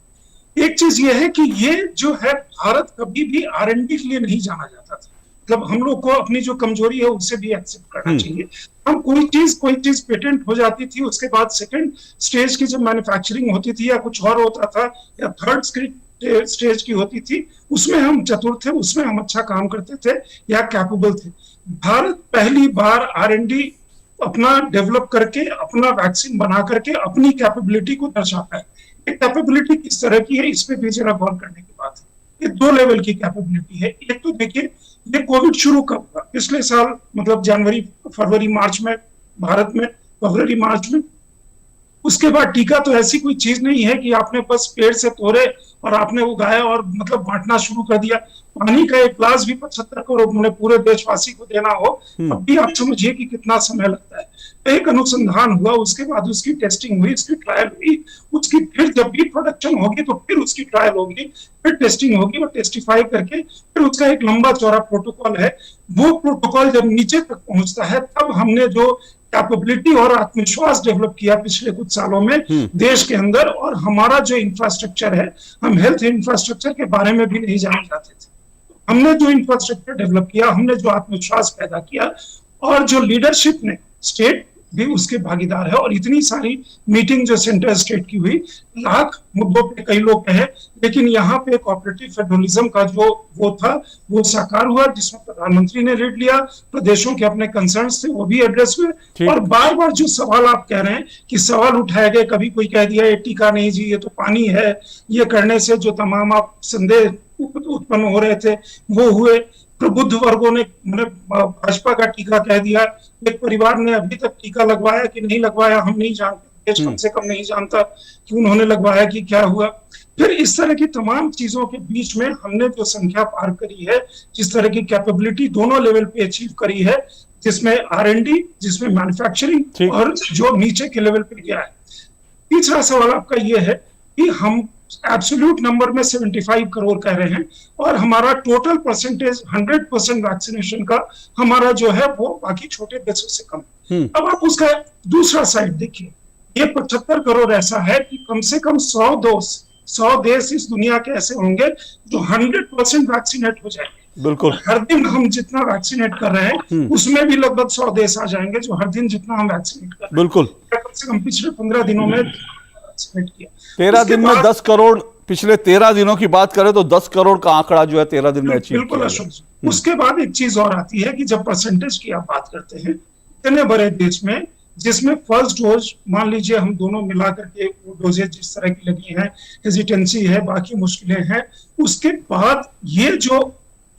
एक चीज ये है कि ये जो है, भारत कभी भी R&D के लिए नहीं जाना जाता था। मतलब हम लोग को अपनी जो कमजोरी है उसे भी एक्सेप्ट करना चाहिए। हम कोई चीज पेटेंट हो जाती थी, उसके बाद सेकंड स्टेज की जब मैन्युफैक्चरिंग होती थी या कुछ और होता था, या थर्ड स्टेज की होती थी, उसमें हम चतुर थे, उसमें हम अच्छा काम करते थे या कैपेबल थे। भारत पहली बार R&D अपना डेवलप करके, अपना वैक्सीन बना करके अपनी कैपेबिलिटी को दर्शाता है। ये कैपेबिलिटी किस तरह की है, इस पे भी जरा गौर करने की बात है। ये 2 लेवल की कैपेबिलिटी है। एक तो देखिए, ये कोविड शुरू कब हुआ? पिछले साल, मतलब जनवरी, फरवरी, मार्च में, भारत में फरवरी मार्च में। उसके बाद टीका तो ऐसी कोई चीज नहीं है कि आपने बस पेड़ से तोड़े और आपने उगाया और मतलब बांटना शुरू कर दिया। पानी का एक गिलास भी 75 करोड़ मैंने पूरे देशवासी को देना हो, तब भी आप समझिए कि कितना समय लगता है। एक अनुसंधान हुआ, उसके बाद उसकी टेस्टिंग हुई, उसकी ट्रायल हुई, उसकी फिर जब भी प्रोडक्शन होगी तो फिर उसकी ट्रायल होगी, फिर टेस्टिंग होगी और टेस्टिफाई करके फिर उसका एक लंबा चौड़ा प्रोटोकॉल है। वो प्रोटोकॉल जब नीचे तक पहुंचता है तब हमने जो कैपेबिलिटी और आत्मविश्वास डेवलप किया पिछले कुछ सालों में देश के अंदर, और हमारा जो इंफ्रास्ट्रक्चर है, हम हेल्थ इंफ्रास्ट्रक्चर के बारे में भी नहीं जाने जाते थे। हमने जो इंफ्रास्ट्रक्चर डेवलप किया, हमने जो आत्मविश्वास पैदा किया, और जो लीडरशिप ने, स्टेट भी उसके भागीदार है, और इतनी सारी मीटिंग जो सेंट्रल स्टेट की हुई, लाख मुद्दों पे कई लोग कहे, लेकिन यहाँ पे कोऑपरेटिव फेडरलिज्म का जो वो था वो साकार हुआ, जिसमें प्रधानमंत्री ने लीड लिया, प्रदेशों के अपने कंसर्न्स थे वो भी एड्रेस हुए। और बार बार जो सवाल आप कह रहे हैं कि सवाल उठाए गए, कभी कोई कह दिया ये टीका नहीं जी, ये तो पानी है, ये करने से जो तमाम आप संदेह उत्पन्न हो रहे थे वो हुए। प्रबुद्ध वर्गों ने भाजपा का टीका कह दिया, एक परिवार ने अभी तक टीका लगवाया कि नहीं लगवाया हम नहीं जानते, देश कम से कम नहीं जानता कि उन्होंने लगवाया कि क्या हुआ। फिर इस तरह की तमाम चीजों के बीच में हमने जो संख्या पार करी है, जिस तरह की कैपेबिलिटी दोनों लेवल पे अचीव करी है, जिसमें R&D, जिसमें मैन्युफैक्चरिंग, और जो नीचे के लेवल पे गया है। तीसरा सवाल आपका ये है कि हम एब्सोल्यूट नंबर में 75 करोड़ कह रहे हैं, और हमारा टोटल परसेंटेज 100% वैक्सीनेशन का हमारा जो है वो बाकी छोटे देशों से कम। अब आप उसका दूसरा साइड देखिए, ये 75 करोड़ ऐसा है कि कम से कम 100 देश इस दुनिया के ऐसे होंगे जो 100% वैक्सीनेट हो जाएंगे। बिल्कुल। हर दिन हम जितना वैक्सीनेट कर रहे हैं उसमें भी लगभग 100 देश आ जाएंगे जो हर दिन जितना हम वैक्सीनेट कर रहे हैं। बिल्कुल। कम से कम पिछले 15 दिनों में वैक्सीनेट किया। 13 दिन में 10 करोड़, पिछले 13 दिनों की बात करें तो 10 करोड़ का आंकड़ा जो है 13 दिन में अचीव बिल्कुल अशोक। उसके बाद एक चीज और आती है कि जब परसेंटेज की आप बात करते हैं, इतने बड़े देश में जिसमें फर्स्ट डोज मान लीजिए हम दोनों मिला करके डोजेज जिस तरह की लगी हैं, हेजिटेंसी है, बाकी मुश्किलें हैं, उसके बाद ये जो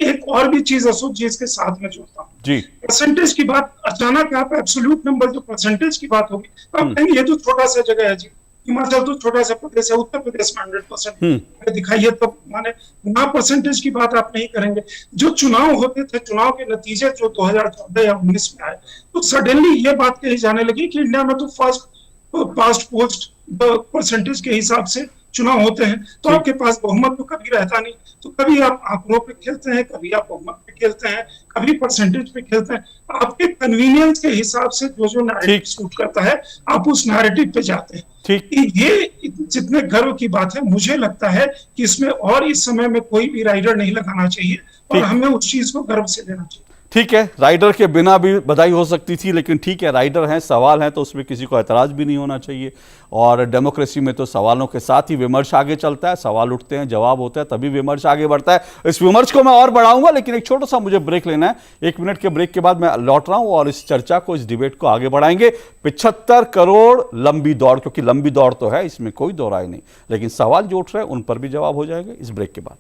एक और भी चीज अशोक जी इसके साथ में जोड़ता हूँ जी, परसेंटेज की बात। अचानक आप एब्सोल्यूट नंबर जो परसेंटेज की बात होगी तो आप कहेंगे ये तो छोटा सा जगह है जी, हिमाचल तो छोटा सा प्रदेश है, उत्तर प्रदेश में 100% दिखाइए, तो माने वहां परसेंटेज की बात आप नहीं करेंगे। जो चुनाव होते थे, चुनाव के नतीजे जो 2014 या 19 में आए, तो सडनली ये बात कही जाने लगी कि इंडिया में तो फास्ट पोस्ट परसेंटेज के हिसाब से चुनाव होते हैं, तो आपके पास बहुमत तो कभी रहता नहीं। तो कभी आप आंकड़ों पे खेलते हैं, कभी आप बहुमत पे खेलते हैं, कभी परसेंटेज पे खेलते हैं। आपके कन्वीनियंस के हिसाब से जो नैरेटिव सूट करता है आप उस नैरेटिव पे जाते हैं। ठीक। ये जितने गर्व की बात है, मुझे लगता है कि इसमें और इस समय में कोई भी राइडर नहीं लगाना चाहिए और हमें उस चीज को गर्व से लेना चाहिए। ठीक है, राइडर के बिना भी बधाई हो सकती थी, लेकिन ठीक है, राइडर हैं, सवाल हैं, तो उसमें किसी को एतराज भी नहीं होना चाहिए। और डेमोक्रेसी में तो सवालों के साथ ही विमर्श आगे चलता है, सवाल उठते हैं, जवाब होता है, तभी विमर्श आगे बढ़ता है। इस विमर्श को मैं और बढ़ाऊंगा, लेकिन एक छोटा सा मुझे ब्रेक लेना है। 1 मिनट के ब्रेक के बाद मैं लौट रहा हूं और इस चर्चा को, इस डिबेट को आगे बढ़ाएंगे। 75 करोड़ लंबी दौड़, क्योंकि लंबी दौड़ तो है, इसमें कोई दो राय नहीं, लेकिन सवाल जो उठ रहे हैं उन पर भी जवाब हो जाएंगे इस ब्रेक के बाद।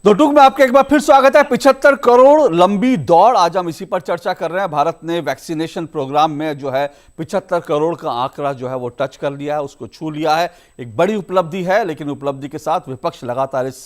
तो टूक में आपका एक बार फिर स्वागत है। 75 करोड़ लंबी दौड़, आज हम इसी पर चर्चा कर रहे हैं। भारत ने वैक्सीनेशन प्रोग्राम में जो है 75 करोड़ का आंकड़ा जो है वो टच कर लिया है, उसको छू लिया है। एक बड़ी उपलब्धि है, लेकिन उपलब्धि के साथ विपक्ष लगातार इस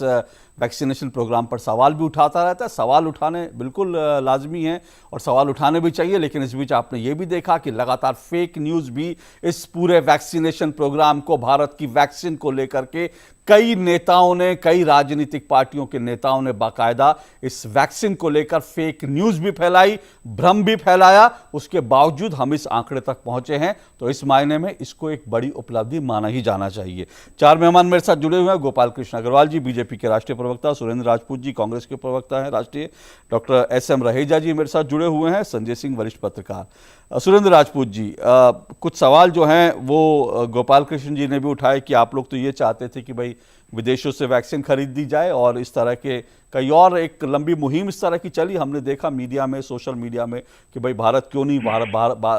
वैक्सीनेशन प्रोग्राम पर सवाल भी उठाता रहता है। सवाल उठाने बिल्कुल लाजमी है और सवाल उठाने भी चाहिए, लेकिन इस बीच आपने ये भी देखा कि लगातार फेक न्यूज़ भी इस पूरे वैक्सीनेशन प्रोग्राम को, भारत की वैक्सीन को लेकर के कई नेताओं ने, कई राजनीतिक पार्टियों के नेताओं ने बाकायदा इस वैक्सीन को लेकर फेक न्यूज़ भी फैलाई, भ्रम भी फैलाया। उसके बावजूद हम इस आंकड़े तक पहुंचे हैं, तो इस मायने में इसको एक बड़ी उपलब्धि माना ही जाना चाहिए। 4 मेहमान मेरे साथ जुड़े हुए हैं। गोपाल कृष्ण अग्रवाल जी, बीजेपी के राष्ट्रीय प्रवक्ता, सुरेंद्र राजपूत जी, कांग्रेस के प्रवक्ता हैं राष्ट्रीय, डॉक्टर SM रहेजा जी मेरे साथ जुड़े हुए हैं, संजय सिंह वरिष्ठ पत्रकार। सुरेंद्र राजपूत जी, कुछ सवाल जो हैं वो गोपाल कृष्ण जी ने भी उठाए कि आप लोग तो ये चाहते थे कि भाई विदेशों से वैक्सीन खरीद दी जाए, और इस तरह के कई और एक लंबी मुहिम इस तरह की चली, हमने देखा मीडिया में, सोशल मीडिया में, कि भाई भारत क्यों नहीं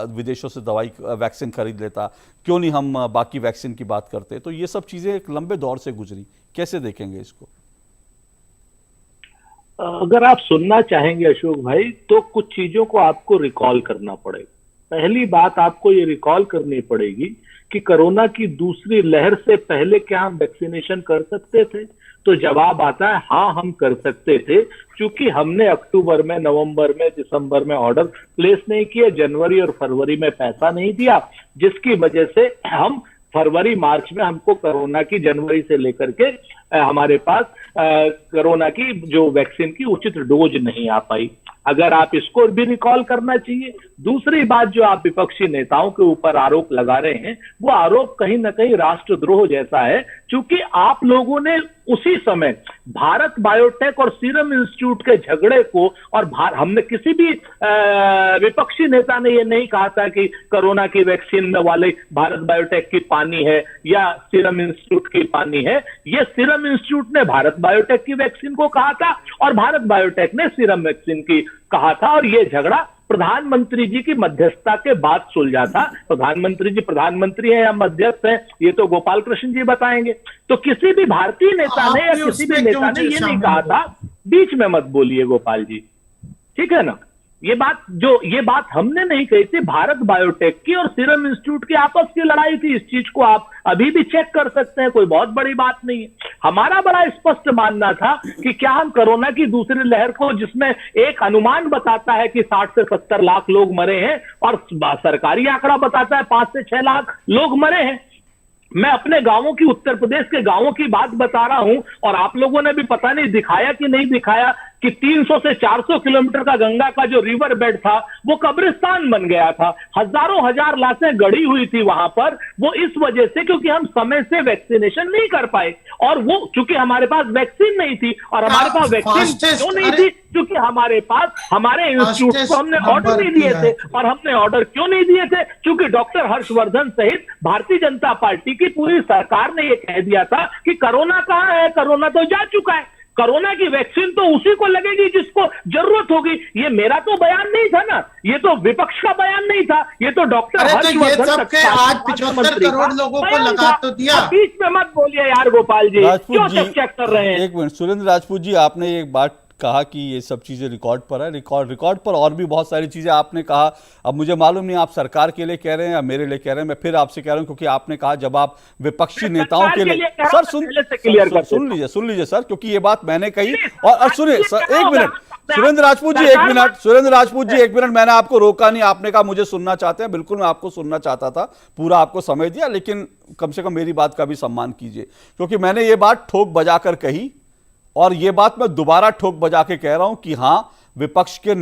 विदेशों से दवाई वैक्सीन खरीद लेता, क्यों नहीं हम बाकी वैक्सीन की बात करते। तो ये सब चीज़ें एक लंबे दौर से गुजरी, कैसे देखेंगे इसको? अगर आप सुनना चाहेंगे अशोक भाई, तो कुछ चीजों को आपको रिकॉल करना पड़ेगा। पहली बात आपको ये रिकॉल करनी पड़ेगी कि कोरोना की दूसरी लहर से पहले क्या हम वैक्सीनेशन कर सकते थे? तो जवाब आता है हाँ, हम कर सकते थे, क्योंकि हमने अक्टूबर में, नवंबर में, दिसंबर में ऑर्डर प्लेस नहीं किए, जनवरी और फरवरी में पैसा नहीं दिया, जिसकी वजह से हम फरवरी मार्च में हमको कोरोना की, जनवरी से लेकर के हमारे पास कोरोना की जो वैक्सीन की उचित डोज नहीं आ पाई। अगर आप इसको भी रिकॉल करना चाहिए। दूसरी बात जो आप विपक्षी नेताओं के ऊपर आरोप लगा रहे हैं, वो आरोप कहीं ना कहीं राष्ट्रद्रोह जैसा है, क्योंकि आप लोगों ने उसी समय भारत बायोटेक और सीरम इंस्टीट्यूट के झगड़े को, और हमने किसी भी विपक्षी नेता ने ये नहीं कहा था कि कोरोना की वैक्सीन वाले भारत बायोटेक की पानी है या सीरम इंस्टीट्यूट की पानी है। ये सीरम इंस्टीट्यूट ने भारत बायोटेक की वैक्सीन को कहा था और भारत बायोटेक ने सीरम वैक्सीन की कहा था, और ये झगड़ा प्रधानमंत्री जी की मध्यस्थता के बाद सुलझा था। प्रधानमंत्री जी प्रधानमंत्री हैं या मध्यस्थ हैं, ये तो गोपाल कृष्ण जी बताएंगे। तो किसी भी भारतीय नेता ने या किसी भी नेता ने ये नहीं कहा था, बीच में मत बोलिए गोपाल जी, ठीक है ना। ये बात हमने नहीं कही थी। भारत बायोटेक की और सीरम इंस्टीट्यूट की आपस की लड़ाई थी। इस चीज को आप अभी भी चेक कर सकते हैं, कोई बहुत बड़ी बात नहीं है। हमारा बड़ा स्पष्ट मानना था कि क्या हम कोरोना की दूसरी लहर को, जिसमें एक अनुमान बताता है कि 60 से 70 लाख लोग मरे हैं और सरकारी आंकड़ा बताता है 5 से 6 लाख लोग मरे हैं। मैं अपने गांवों की, उत्तर प्रदेश के गांवों की बात बता रहा हूं, और आप लोगों ने भी पता नहीं दिखाया कि नहीं दिखाया कि 300 से 400 किलोमीटर का गंगा का जो रिवर बेड था वो कब्रिस्तान बन गया था। हजारों हजार लाशें गड़ी हुई थी वहां पर, वो इस वजह से क्योंकि हम समय से वैक्सीनेशन नहीं कर पाए, और वो क्योंकि हमारे पास वैक्सीन नहीं थी। और हमारे पास वैक्सीन क्यों नहीं थी? क्योंकि हमारे पास, हमारे इंस्टीट्यूट को हमने ऑर्डर नहीं दिए थे। और हमने ऑर्डर क्यों नहीं दिए थे? क्योंकि डॉक्टर हर्षवर्धन सहित भारतीय जनता पार्टी की पूरी सरकार ने यह कह दिया था कि कोरोना कहां है, कोरोना तो जा चुका है, कोरोना की वैक्सीन तो उसी को लगेगी जिसको जरूरत होगी। ये मेरा तो बयान नहीं था ना, ये तो विपक्ष का बयान नहीं था, ये तो डॉक्टर हर्षवर्धन आज 75 करोड़ लोगों को लगा तो दिया। बीच में मत बोलिए यार गोपाल जी, क्यों चेक कर रहे हैं? एक मिनट सुरेंद्र राजपूत जी, आपने एक बात कहा कि ये सब चीजें रिकॉर्ड पर है, रिकॉर्ड पर और भी बहुत सारी चीजें आपने कहा। अब मुझे मालूम नहीं आप सरकार के लिए कह रहे हैं या मेरे लिए कह रहे हैं। मैं फिर आपसे कह रहा हूं, क्योंकि आपने कहा जब आप विपक्षी नेताओं के लिए सर सुन लीजिए सर, क्योंकि ये बात मैंने कही। और सुनिए सर, एक मिनट सुरेंद्र राजपूत जी, एक मिनट, मैंने आपको रोका नहीं, आपने कहा मुझे सुनना चाहते हैं, बिल्कुल मैं आपको सुनना चाहता था, पूरा आपको समय दिया, लेकिन कम से कम मेरी बात का भी सम्मान कीजिए, क्योंकि मैंने ये बात ठोक बजाकर कही और ये बात मैं दोबारा ठोक बजा के कह रहा हूं कि हां, विपक्ष के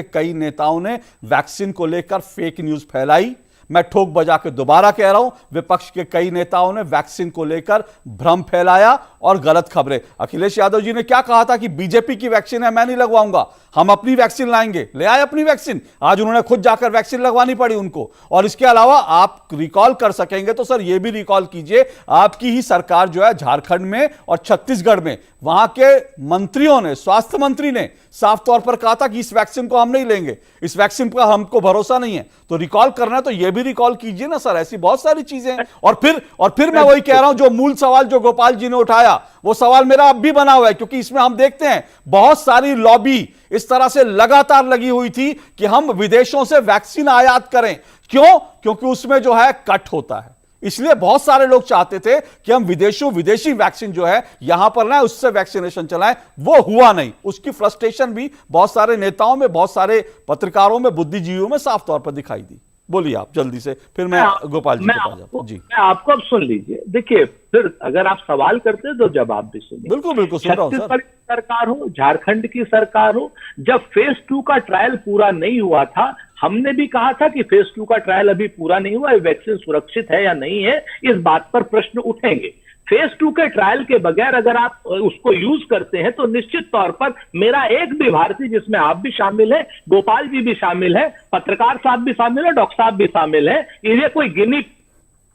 कई नेताओं ने वैक्सीन को लेकर फेक न्यूज फैलाई। मैं ठोक बजा के दोबारा कह रहा हूं, विपक्ष के कई नेताओं ने वैक्सीन को लेकर भ्रम फैलाया और गलत खबरें। अखिलेश यादव जी ने क्या कहा था कि बीजेपी की वैक्सीन है, मैं नहीं लगवाऊंगा, हम अपनी वैक्सीन लाएंगे, ले आए अपनी वैक्सीन। आज उन्होंने खुद जाकर वैक्सीन लगवानी पड़ी उनको। और इसके अलावा आप रिकॉल कर सकेंगे तो सर ये भी रिकॉल कीजिए, आपकी ही सरकार जो है झारखंड में और छत्तीसगढ़ में, वहां के मंत्रियों ने, स्वास्थ्य मंत्री ने साफ तौर पर कहा था कि इस वैक्सीन को हम नहीं लेंगे, इस वैक्सीन पर हमको भरोसा नहीं है। तो रिकॉल करना है तो यह भी रिकॉल कीजिए ना सर, ऐसी बहुत सारी चीजें हैं। और फिर मैं वही कह रहा हूं, जो मूल सवाल जो गोपाल जी ने उठाया, वो सवाल मेरा अब भी बना हुआ है, क्योंकि इसमें हम देखते हैं बहुत सारी लॉबी इस तरह से लगातार लगी हुई थी कि हम विदेशों से वैक्सीन आयात करें। क्यों? क्योंकि उसमें जो है कट होता है, इसलिए बहुत सारे लोग चाहते थे कि हम विदेशी वैक्सीन जो है यहां पर लाएं, उससे वैक्सीनेशन चलाएं। वो हुआ नहीं। उसकी फ्रस्ट्रेशन भी बहुत सारे नेताओं में, बहुत सारे पत्रकारों में, बुद्धिजीवियों में साफ तौर पर दिखाई दी। बोलिए आप जल्दी से, फिर मैं गोपाल जी के पास जाता हूं। जी, मैं आपको अब सुन लीजिए। देखिए, फिर अगर आप सवाल करते हैं तो जवाब भी सुनिए। बिल्कुल सुन रहा हूं सर। छत्तीसगढ़ की सरकार हो, झारखंड की सरकार हो, जब फेज 2 का ट्रायल पूरा नहीं हुआ था, हमने भी कहा था कि फेज 2 का ट्रायल अभी पूरा नहीं हुआ है, वैक्सीन सुरक्षित है या नहीं है, इस बात पर प्रश्न उठेंगे। फेज 2 के ट्रायल के बगैर अगर आप उसको यूज करते हैं तो निश्चित तौर पर मेरा एक भी भारतीय, जिसमें आप भी शामिल हैं, गोपाल जी भी शामिल है, पत्रकार साहब भी शामिल है, डॉक्टर साहब भी शामिल है, ये कोई गिनी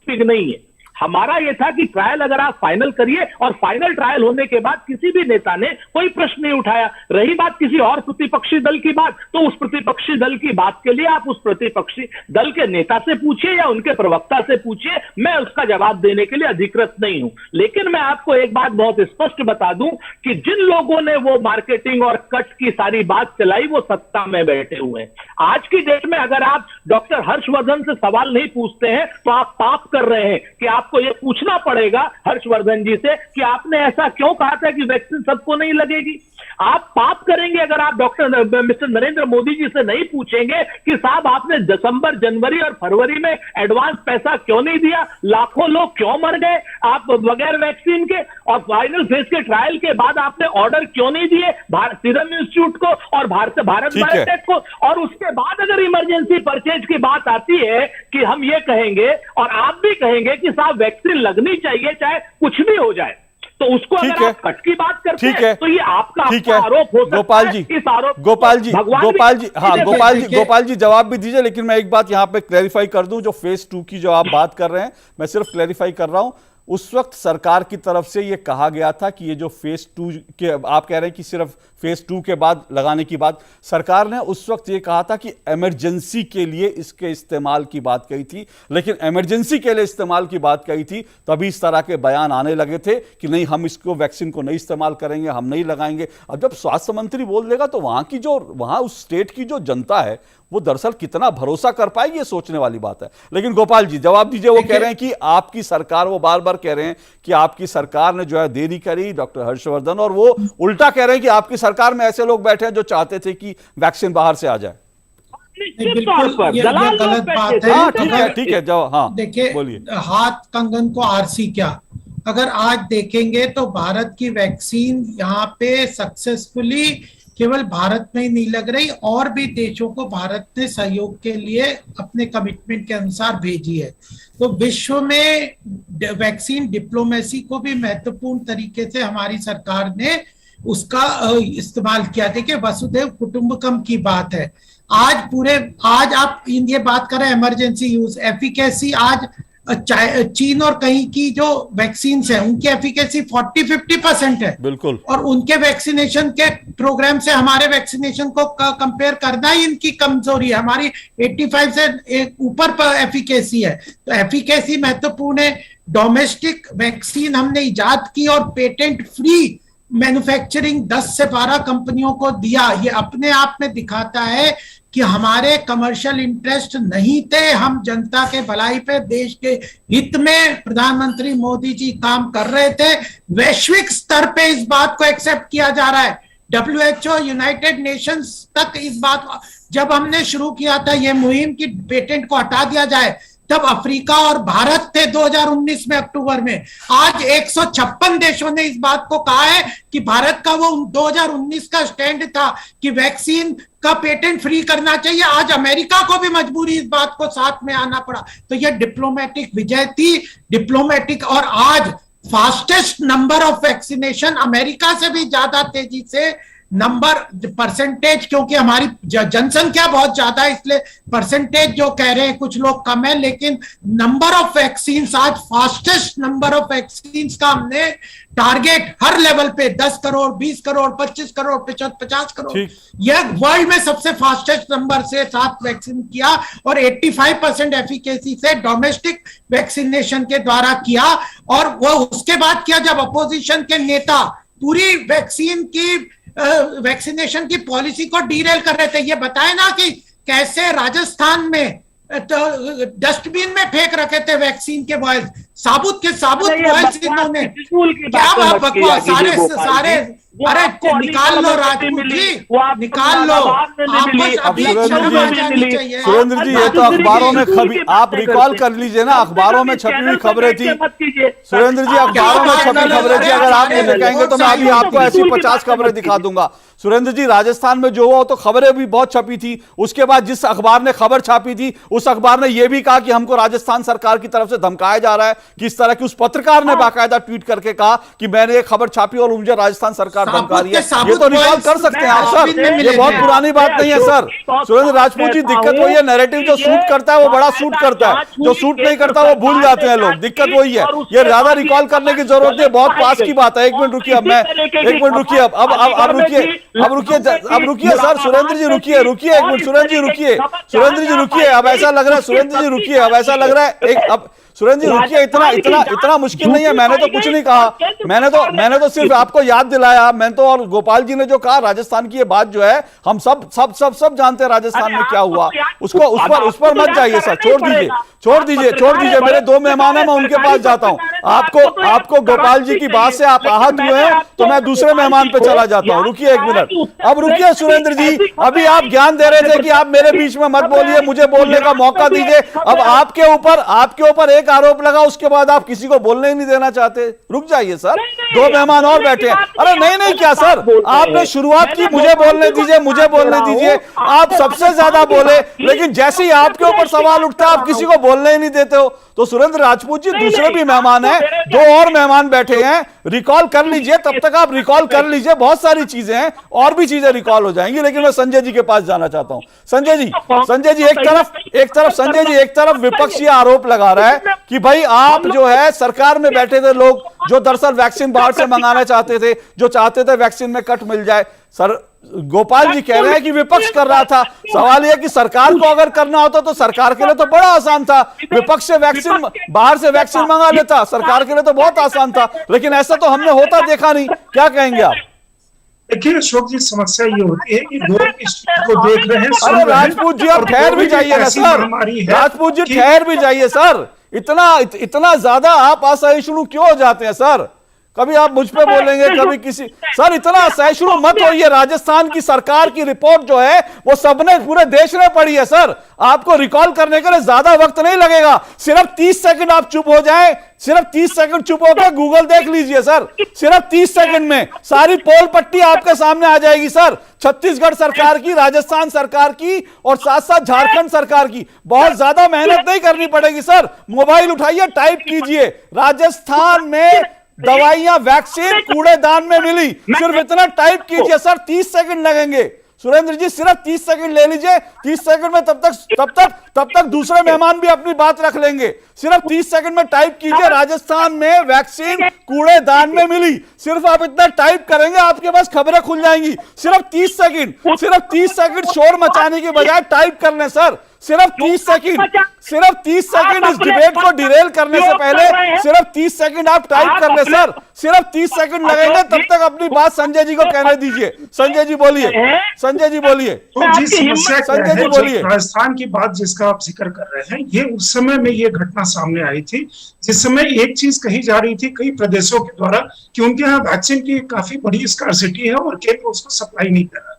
पिग नहीं है। हमारा यह था कि ट्रायल अगर आप फाइनल करिए, और फाइनल ट्रायल होने के बाद किसी भी नेता ने कोई प्रश्न नहीं उठाया। रही बात किसी और प्रतिपक्षी दल की बात, तो उस प्रतिपक्षी दल की बात के लिए आप उस प्रतिपक्षी दल के नेता से पूछिए या उनके प्रवक्ता से पूछिए, मैं उसका जवाब देने के लिए अधिकृत नहीं हूं। लेकिन मैं आपको एक बात बहुत स्पष्ट बता दूं कि जिन लोगों ने वो मार्केटिंग और कट की सारी बात चलाई वो सत्ता में बैठे हुए हैं। आज की डेट में अगर आप डॉक्टर हर्षवर्धन से सवाल नहीं पूछते हैं तो आप पाप कर रहे हैं कि आपको यह पूछना पड़ेगा हर्षवर्धन जी से कि आपने ऐसा क्यों कहा था कि वैक्सीन सबको नहीं लगेगी। आप पाप करेंगे अगर आप मिस्टर नरेंद्र मोदी जी से नहीं पूछेंगे कि साहब आपने दिसंबर, जनवरी और फरवरी में एडवांस पैसा क्यों नहीं दिया, लाखों लोग क्यों मर गए आप बगैर वैक्सीन के, और फाइनल फेज के ट्रायल के बाद आपने ऑर्डर क्यों नहीं दिए सीरम इंस्टीट्यूट को और भारत बायोटेक को। और उसके बाद अगर इमरजेंसी परचेज की बात आती है कि हम ये कहेंगे और आप भी कहेंगे कि साहब वैक्सीन लगनी चाहिए चाहे कुछ भी हो जाए, तो उसको अगर आप कट की बात करते हैं तो ये आपका आरोप हो सकता है। गोपाल जी जवाब भी दीजिए, लेकिन मैं एक बात यहां पे क्लैरिफाई कर दूं, जो फेज 2 की जो आप बात कर रहे हैं मैं सिर्फ क्लैरिफाई कर रहा हूं। उस वक्त सरकार की तरफ से यह कहा गया था कि ये जो फेज 2 के आप कह रहे हैं कि सिर्फ फेज 2 के बाद लगाने की बात, सरकार ने उस वक्त ये कहा था कि इमरजेंसी के लिए इसके इस्तेमाल की बात कही थी, लेकिन इमरजेंसी के लिए इस्तेमाल की बात कही थी तभी इस तरह के बयान आने लगे थे कि नहीं हम इसको वैक्सीन को नहीं इस्तेमाल करेंगे, हम नहीं लगाएंगे। अब जब स्वास्थ्य मंत्री बोल देगा तो वहां उस स्टेट की जो जनता है वो दरअसल कितना भरोसा कर पाएगी, ये सोचने वाली बात है। लेकिन गोपाल जी जवाब दीजिए, वो कह रहे हैं कि आपकी सरकार, वो बार बार कह रहे हैं कि आपकी सरकार ने जो है देरी करी, डॉक्टर हर्षवर्धन, और वो उल्टा कह रहे हैं कि आपकी सरकार में ऐसे लोग बैठे हैं जो चाहते थे कि वैक्सीन बाहर से आ जाए। बिल्कुल ये गलत बात है। ठीक है जवाब, हाँ देखिए, बोलिए। हाथ कंगन को आरसी क्या, अगर आज देखेंगे तो भारत की वैक्सीन यहाँ पे सक्सेसफुली केवल भारत में ही नहीं लग रही, और भी देशों को भारत ने सहयोग के लिए अपने कमिटमेंट के अनुसार भेजी है। तो विश्व में वैक्सीन डिप्लोमेसी को भी महत्वपूर्ण तरीके से हमारी सरकार ने उसका इस्तेमाल किया। देखिए वसुधैव कुटुंबकम की बात है। आज आप ये बात कर रहे हैं इमरजेंसी यूज, एफिकेसी आज चीन और कहीं की जो वैक्सीन है उनकी एफिकेसी 40-50% है बिल्कुल, और उनके वैक्सीनेशन के प्रोग्राम से हमारे वैक्सीनेशन को कंपेयर करना ही इनकी कमजोरी है। हमारी 85 से ऊपर पर एफिकेसी है, तो एफिकेसी महत्वपूर्ण है। डोमेस्टिक वैक्सीन हमने इजाद की और पेटेंट फ्री मैन्युफैक्चरिंग 10 से 12 कंपनियों को दिया। ये अपने आप में दिखाता है कि हमारे कमर्शियल इंटरेस्ट नहीं थे, हम जनता के भलाई पे, देश के हित में प्रधानमंत्री मोदी जी काम कर रहे थे। वैश्विक स्तर पे इस बात को एक्सेप्ट किया जा रहा है। WHO, यूनाइटेड नेशंस तक इस बात, जब हमने शुरू किया था ये मुहिम की पेटेंट को हटा दिया जाए, तब अफ्रीका और भारत थे 2019 में अक्टूबर में। आज 156 देशों ने इस बात को कहा है कि भारत का वो 2019 का स्टैंड था कि वैक्सीन का पेटेंट फ्री करना चाहिए। आज अमेरिका को भी मजबूरी इस बात को साथ में आना पड़ा। तो ये डिप्लोमेटिक विजय थी, डिप्लोमेटिक। और आज fastest number of vaccination, America से भी ज्यादा तेजी से नंबर, परसेंटेज, क्योंकि हमारी जनसंख्या बहुत ज्यादा है इसलिए परसेंटेज जो कह रहे हैं कुछ लोग कम है, लेकिन नंबर ऑफ वैक्सीन, आज फास्टेस्ट नंबर ऑफ वैक्सीन का हमने टारगेट हर लेवल पे 10 करोड़, 20 करोड़, 25 करोड़, 50 करोड़, यह वर्ल्ड में सबसे फास्टेस्ट नंबर से साथ वैक्सीन किया, और 85% एफिकेसी से डोमेस्टिक वैक्सीनेशन के द्वारा किया। और वो उसके बाद किया जब अपोजिशन के नेता पूरी वैक्सीनेशन की पॉलिसी को डीरेल कर रहे थे। ये बताए ना कि कैसे राजस्थान में तो डस्टबिन में फेंक रखे थे वैक्सीन के बॉयल्स, साबुत बॉयल्स इन्होंने, क्या बात बकवास, सारे अरे निकाल लो राजपूत जी, निकाल लो। सुरेंद्र जी ये तो अखबारों में आप रिकॉल कर लीजिए ना, अखबारों में छपी हुई खबरें थी सुरेंद्र जी, अखबारों में छपी खबरें थी। अगर आप मुझे कहेंगे तो मैं अभी आपको ऐसी 50 खबरें दिखा दूंगा। सुरेंद्र जी, राजस्थान में जो हुआ तो खबरें भी बहुत छपी थी, उसके बाद जिस अखबार ने खबर छापी थी उस अखबार ने यह भी कहा कि हमको राजस्थान सरकार की तरफ से धमकाया जा रहा है, कि इस तरह की उस पत्रकार ने बाकायदा ट्वीट करके कहा कि मैंने ये खबर छापी और मुझे राजस्थान सरकार धमका रही है। ये तो रिकॉल कर सकते हैं आप सर, ये बहुत पुरानी बात नहीं है सर। सुरेंद्र राजपूत जी, दिक्कत वही है, नैरेटिव जो सूट करता है वो बड़ा सूट करता है, जो सूट नहीं करता वो भूल जाते हैं लोग, दिक्कत वही है। ये ज्यादा रिकॉल करने की जरूरत नहीं, बहुत पास की बात है। एक मिनट रुकिए, अब मैं एक मिनट रुकिए, अब रुकिए सर, सुरेंद्र जी रुकिए एक मिनट, सुरेंद्र जी रुकिए, अब ऐसा लग रहा है, सुरेंद्र जी रुकिए, अब ऐसा लग रहा है अब सुरेंद्र जी रुकिए, इतना मुश्किल नहीं है। मैंने तो कुछ नहीं कहा, मैंने तो सिर्फ आपको याद दिलाया। मैं तो, और गोपाल जी ने जो कहा राजस्थान की ये बात जो है, हम सब जानते हैं राजस्थान में क्या हुआ, उसको उस पर मत जाइए सर, छोड़ दीजिए। मेरे दो मेहमान हैं, मैं उनके पास जाता हूं। आपको गोपाल जी की बात से आप आहत हुए हैं तो मैं दूसरे मेहमान पे चला जाता हूं। रुकिए एक मिनट, अब रुकिए सुरेंद्र जी, अभी आप ज्ञान दे रहे थे कि आप मेरे बीच में मत बोलिए, मुझे बोलने का मौका दीजिए। अब आपके ऊपर एक आरोप लगा, उसके बाद आप किसी को बोलने ही नहीं देना चाहते। रुक जाइए सर, दो मेहमान और बैठे हैं। अरे नहीं क्या सर, आपने शुरुआत की, मुझे बोलने दीजिए। आप सबसे ज्यादा बोले, लेकिन जैसे ही आपके ऊपर सवाल उठता है आप किसी को बोलने ही नहीं देते हो। तो सुरेंद्र राजपूत जी, दूसरे भी मेहमान हैं, दो और मेहमान बैठे हैं, रिकॉल कर लीजिए, तब तक आप रिकॉल कर लीजिए। बहुत सारी चीजें हैं, और भी चीजें रिकॉल हो जाएंगी, लेकिन मैं संजय जी के पास जाना चाहता हूं। संजय जी एक तरफ विपक्ष ये आरोप लगा रहा है कि भाई आप जो है सरकार में बैठे थे लोग जो दरअसल वैक्सीन बाहर से मंगाना चाहते थे, जो चाहते थे वैक्सीन में कट मिल जाए। सर, गोपाल जी कह रहे हैं कि विपक्ष कर रहा था। सवाल यह कि सरकार को अगर करना होता तो सरकार के लिए तो बड़ा आसान था, विपक्ष से वैक्सीन बाहर से वैक्सीन मंगा लेता, सरकार के लिए तो बहुत आसान था, लेकिन ऐसा तो हमने होता देखा नहीं। क्या कहेंगे आप? देखिए अशोक जी, समस्या ये होती है कि लोग इस चीज को देख रहे हैं। अरे राजपूत जी, आप ठहर भी जाइए ना सर, राजपूत जी ठहर भी जाइए सर। इतना ज्यादा आप असहिष्णु क्यों हो जाते हैं सर? कभी आप मुझ पे बोलेंगे, कभी किसी, सर इतना असहिष्णु मत होइए। राजस्थान की सरकार की रिपोर्ट जो है वो सबने, पूरे देश ने पढ़ी है सर। आपको रिकॉल करने के लिए ज्यादा वक्त नहीं लगेगा, सिर्फ 30 सेकंड आप चुप हो जाएं, सिर्फ 30 सेकंड चुप होकर गूगल देख लीजिए सर। सिर्फ 30 सेकंड में सारी पोल पट्टी आपके सामने आ जाएगी सर, छत्तीसगढ़ सरकार की, राजस्थान सरकार की और साथ साथ झारखंड सरकार की। बहुत ज्यादा मेहनत नहीं करनी पड़ेगी सर, मोबाइल उठाइए, टाइप कीजिए, राजस्थान में दवाइयां, वैक्सीन कूड़ेदान में मिली, सिर्फ इतना टाइप कीजिए सर, 30 सेकंड लगेंगे। सुरेंद्र जी सिर्फ 30 सेकंड ले लीजिए, 30 सेकंड में तब तक दूसरे मेहमान भी अपनी बात रख लेंगे। सिर्फ 30 सेकंड में टाइप कीजिए, राजस्थान में वैक्सीन कूड़ेदान में मिली। सिर्फ आप इतना टाइप करेंगे, आपके पास खबरें खुल जाएंगी। सिर्फ 30 सेकंड शोर मचाने की बजाय टाइप कर लें सर, सिर्फ 30 सेकंड इस डिबेट को डिरेल करने से पहले सिर्फ 30 सेकंड आप टाइप कर ले सर, सिर्फ 30 सेकंड लगेंगे। तब तक अपनी बात संजय जी को कहने दीजिए। संजय जी बोलिए। तो जी समस्या क्या है, बोलिए। राजस्थान की बात जिसका आप जिक्र कर रहे हैं, ये उस समय में ये घटना सामने आई थी जिस समय एक चीज कही जा रही थी कई प्रदेशों के द्वारा कि उनके यहाँ वैक्सीन की काफी बड़ी स्कार्सिटी है और केंद्र उसको सप्लाई नहीं कर रहा।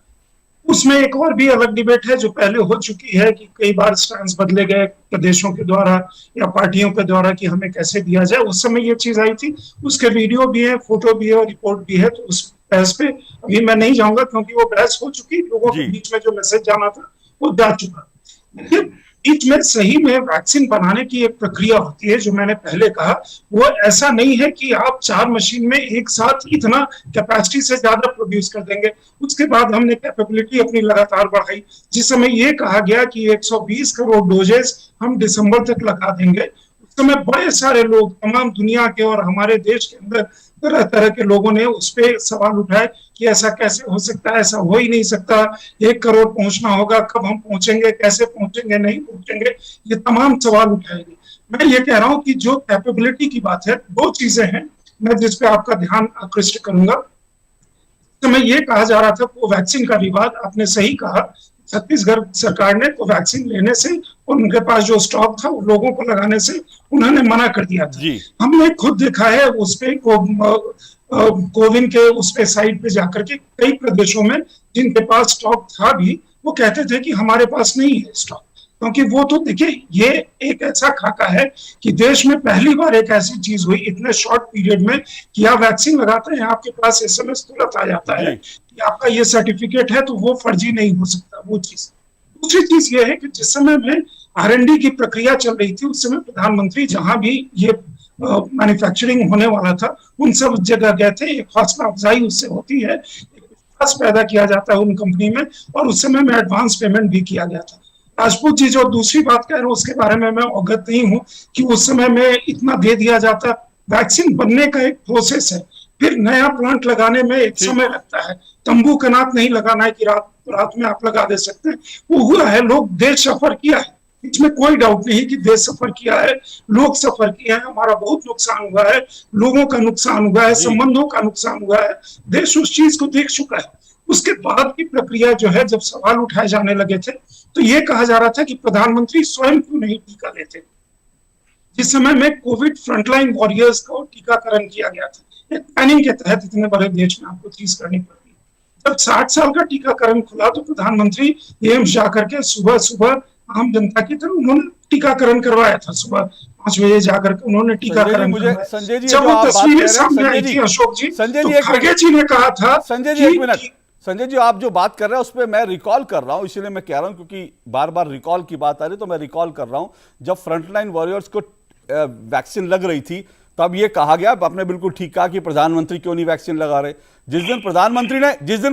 उसमें एक और भी अलग डिबेट है जो पहले हो चुकी है कि कई बार स्टैंड बदले गए प्रदेशों के द्वारा या पार्टियों के द्वारा कि हमें कैसे दिया जाए। उस समय ये चीज आई थी, उसके वीडियो भी है, फोटो भी है और रिपोर्ट भी है। तो उस बहस पे अभी मैं नहीं जाऊंगा क्योंकि वो बहस हो चुकी, लोगों के बीच में जो मैसेज जाना था वो जा चुका। बीच में सही में वैक्सीन बनाने की एक प्रक्रिया होती है जो मैंने पहले कहा, वो ऐसा नहीं है कि आप 4 मशीन में एक साथ इतना कैपेसिटी से ज्यादा प्रोड्यूस कर देंगे। उसके बाद हमने कैपेबिलिटी अपनी लगातार बढ़ाई, जिस समय ये कहा गया कि 120 करोड़ डोजेस हम दिसंबर तक लगा देंगे। उस समय बड़े सारे लोग तमाम दुनिया के और हमारे देश के अंदर तरह तरह के लोगों ने उस पर सवाल उठाए कि ऐसा कैसे हो सकता है, ऐसा हो ही नहीं सकता, 1 करोड़ पहुंचना होगा, कब हम पहुंचेंगे, कैसे पहुंचेंगे, नहीं पहुंचेंगे, ये तमाम सवाल उठाएंगे। मैं ये कह रहा हूं कि जो कैपेबिलिटी की बात है, 2 चीजें हैं मैं जिस पे आपका ध्यान आकृष्ट करूंगा। तो मैं ये कहा जा रहा था कोवैक्सीन का विवाद, आपने सही कहा, छत्तीसगढ़ सरकार ने कोवैक्सीन लेने से और उनके पास जो स्टॉक था वो लोगों को लगाने से उन्होंने मना कर दिया था। हमने खुद देखा है उस पे कोविन के उस पे साइट पे जाकर के कई प्रदेशों में जिनके पास स्टॉक था भी वो कहते थे कि हमारे पास नहीं है स्टॉक। क्योंकि वो तो देखिए ये एक ऐसा खाका है कि देश में पहली बार एक ऐसी चीज हुई इतने शॉर्ट पीरियड में कि आप वैक्सीन लगाते हैं, आपके पास SMS तुरंत आ जाता है कि आपका ये सर्टिफिकेट है, तो वो फर्जी नहीं हो सकता वो चीज। दूसरी चीज ये है कि जिस समय में R&D की प्रक्रिया चल रही थी उस समय प्रधानमंत्री जहां भी ये मैन्युफैक्चरिंग होने वाला था उन सब जगह गए थे। एक हौसला अफजाई उससे होती है, एक विश्वास पैदा किया जाता है उन कंपनी में, और उस समय में एडवांस पेमेंट भी किया गया था। राजपूत जी जो दूसरी बात कह रहे हैं उसके बारे में मैं अवगत नहीं हूँ कि उस समय में इतना दे दिया जाता। वैक्सीन बनने का एक प्रोसेस है, फिर नया प्लांट लगाने में एक समय लगता है। तंबू कनात नहीं लगाना है कि रात में आप लगा दे सकते हैं। वो हुआ है, लोग देश सफर किया है, इसमें कोई डाउट नहीं कि देश सफर किया है, लोग सफर किया है, हमारा बहुत नुकसान हुआ है, लोगों का नुकसान हुआ है, संबंधों का नुकसान हुआ है, देश उस चीज को देख चुका है। उसके बाद की प्रक्रिया जो है, जब सवाल उठाए जाने लगे थे तो ये कहा जा रहा था कि प्रधानमंत्री स्वयं क्यों नहीं टीका लेते। जिस समय में कोविड फ्रंटलाइन वॉरियर्स को टीकाकरण किया गया था एक प्लानिंग के तहत, इतने बड़े देश में आपको चीज करनी पड़ती है। जब 60 साल का टीकाकरण खुला तो प्रधानमंत्री एम्स जाकर के सुबह सुबह आम जनता की तरह उन्होंने टीकाकरण करवाया था। सुबह 5 बजे जाकर के उन्होंने टीकाकरण करवाया। संजय जी, जब वो तस्वीरें सामने आई थी अशोक जी, तो खड़गे जी ने कहा था, संजय जी एक मिनट, संजय जी आप जो बात कर रहे हैं उस पर मैं रिकॉल कर रहा हूं, इसलिए मैं कह रहा हूं क्योंकि बार बार रिकॉल की बात आ रही है तो मैं रिकॉल कर रहा हूं। जब फ्रंटलाइन वॉरियर्स को वैक्सीन लग रही थी तब ये कहा गया, आपने बिल्कुल ठीक कहा कि प्रधानमंत्री क्यों नहीं वैक्सीन लगा रहे। जिस दिन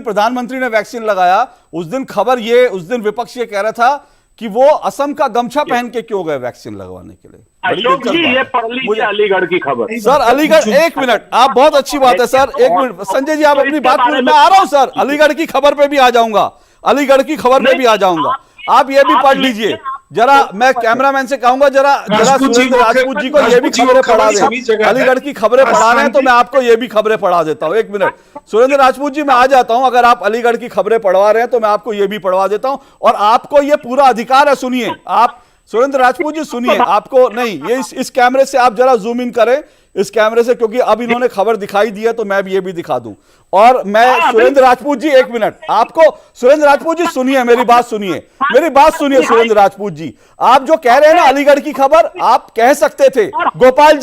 प्रधानमंत्री ने वैक्सीन लगाया उस दिन विपक्ष ये कह रहा था कि वो असम का गमछा पहन के क्यों गए वैक्सीन लगवाने के लिए। अशोक जी ये पढ़ लीजिए अलीगढ़ की खबर। सर अलीगढ़, एक मिनट, आप बहुत अच्छी बात है सर, एक मिनट संजय जी आप अपनी बात पूरी, मैं आ रहा हूं सर, अलीगढ़ की खबर पे भी आ जाऊंगा, अलीगढ़ की खबर पे भी आ जाऊंगा, आप ये भी पढ़ लीजिए जरा। मैं कैमरामैन से कहूंगा जरा सुरेंद्र राजपूत जी को ये भी खबरें पढ़ा दें। अलीगढ़ की खबरें पढ़ा रहे हैं तो मैं आपको ये भी खबरें पढ़ा देता हूं। एक मिनट सुरेंद्र राजपूत जी, मैं आ जाता हूं, अगर आप अलीगढ़ की खबरें पढ़वा रहे हैं तो मैं आपको ये भी पढ़वा देता हूं, और आपको ये पूरा अधिकार है। सुनिए आप सुरेंद्र राजपूत जी, सुनिए, आपको नहीं, ये इस कैमरे से आप जरा जूम इन करें, इस कैमरे से, क्योंकि अब इन्होंने खबर दिखाई दी है तो मैं भी ये भी दिखा दूं। और मैं सुरेंद्र राजपूत जी, एक मिनट, आपको सुरेंद्र राजपूत जी सुनिए, मेरी बात सुनिए सुरेंद्र राजपूत जी, आप जो कह रहे हैं ना अलीगढ़ की खबर, आप कह सकते थे गोपाल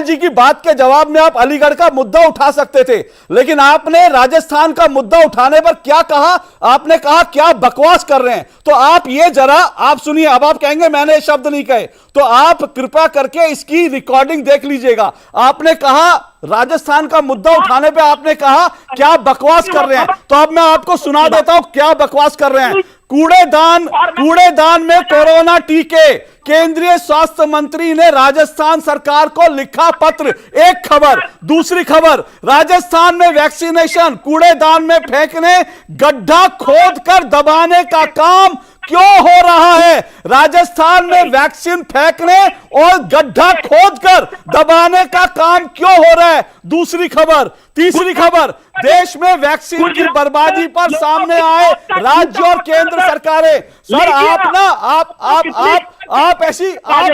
जी की बात के जवाब में आप अलीगढ़ का मुद्दा उठा सकते थे, लेकिन आपने राजस्थान का मुद्दा उठाने पर क्या कहा? आपने कहा क्या बकवास कर रहे हैं। तो आप ये जरा आप सुनिए, अब आप कहेंगे मैंने शब्द नहीं कहे, तो आप कृपया करके इसकी रिकॉर्डिंग देख लीजिएगा। आपने कहा राजस्थान का मुद्दा उठाने पे आपने कहा क्या बकवास कर रहे हैं, तो अब मैं आपको सुना देता हूं क्या बकवास कर रहे हैं। कूड़ेदान में कोरोना टीके, केंद्रीय स्वास्थ्य मंत्री ने राजस्थान सरकार को लिखा पत्र। एक खबर। दूसरी खबर, राजस्थान में वैक्सीनेशन कूड़ेदान में फेंकने, गड्ढा खोदकर दबाने का काम क्यों हो रहा है? राजस्थान में वैक्सीन फेंकने और गड्ढा खोदकर दबाने का काम क्यों हो रहा है? दूसरी खबर। तीसरी खबर, देश में वैक्सीन की बर्बादी पर सामने आए राज्य और केंद्र सरकारें। सर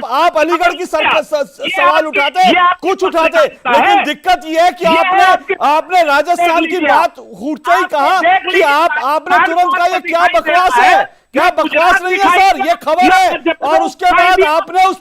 आप अलीगढ़ की सवाल उठाते, कुछ उठाते, लेकिन दिक्कत यह है कि आपने राजस्थान की बात उठते ही कहा कि आपने तुरंत कहा ये क्या बकवास है। क्या बकवास नहीं है सर, ये खबर है। और उसके बाद आपने उस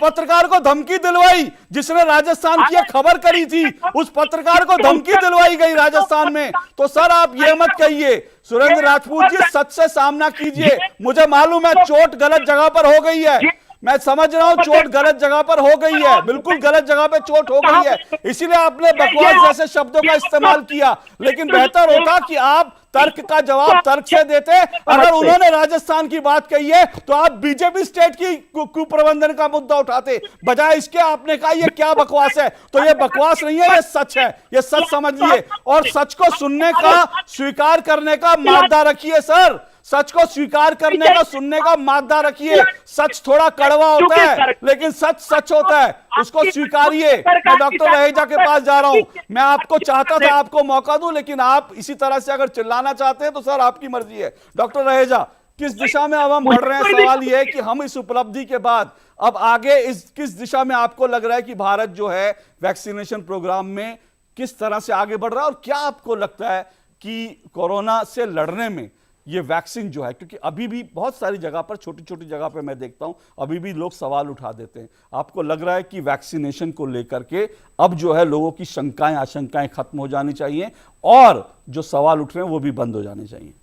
पत्रकार को धमकी दिलवाई जिसने राजस्थान की खबर करी थी, उस पत्रकार को धमकी दिलवाई गई राजस्थान में। तो सर आप ये मत कहिए, सुरेंद्र राजपूत जी सच से सामना कीजिए। मुझे मालूम है चोट गलत जगह पर हो गई है, मैं समझ रहा हूं चोट गलत जगह पर हो गई है, बिल्कुल गलत जगह पे चोट हो गई है, इसीलिए आपने बकवास जैसे शब्दों का इस्तेमाल किया। लेकिन बेहतर होता कि आप तर्क का जवाब तर्क से देते। अगर उन्होंने राजस्थान की बात कही है तो आप बीजेपी स्टेट की कुप्रबंधन का मुद्दा उठाते, बजाय इसके आपने कहा ये क्या बकवास है। तो ये बकवास नहीं है, ये सच है, ये सच समझिए। और सच को सुनने का, स्वीकार करने का मादा रखिए सर, सच को स्वीकार करने का, सुनने का मादा रखिए। सच थोड़ा कड़वा होता है लेकिन सच सच होता है, उसको स्वीकारिए। मैं डॉक्टर रहेजा के पास जा रहा हूं, मैं आपको चाहता था आपको मौका दूं, लेकिन आप इसी तरह से अगर चिल्लाना चाहते हैं तो सर आपकी मर्जी है। डॉक्टर रहेजा, किस दिशा में अब हम बढ़ रहे हैं? सवाल यह है कि हम इस उपलब्धि के बाद अब आगे किस दिशा में आपको लग रहा है कि भारत जो है वैक्सीनेशन प्रोग्राम में किस तरह से आगे बढ़ रहा है, और क्या आपको लगता है कि कोरोना से लड़ने में ये वैक्सीन जो है, क्योंकि अभी भी बहुत सारी जगह पर, छोटी छोटी जगह पर मैं देखता हूं अभी भी लोग सवाल उठा देते हैं। आपको लग रहा है कि वैक्सीनेशन को लेकर के अब जो है लोगों की शंकाएं आशंकाएं खत्म हो जानी चाहिए और जो सवाल उठ रहे हैं वो भी बंद हो जाने चाहिए?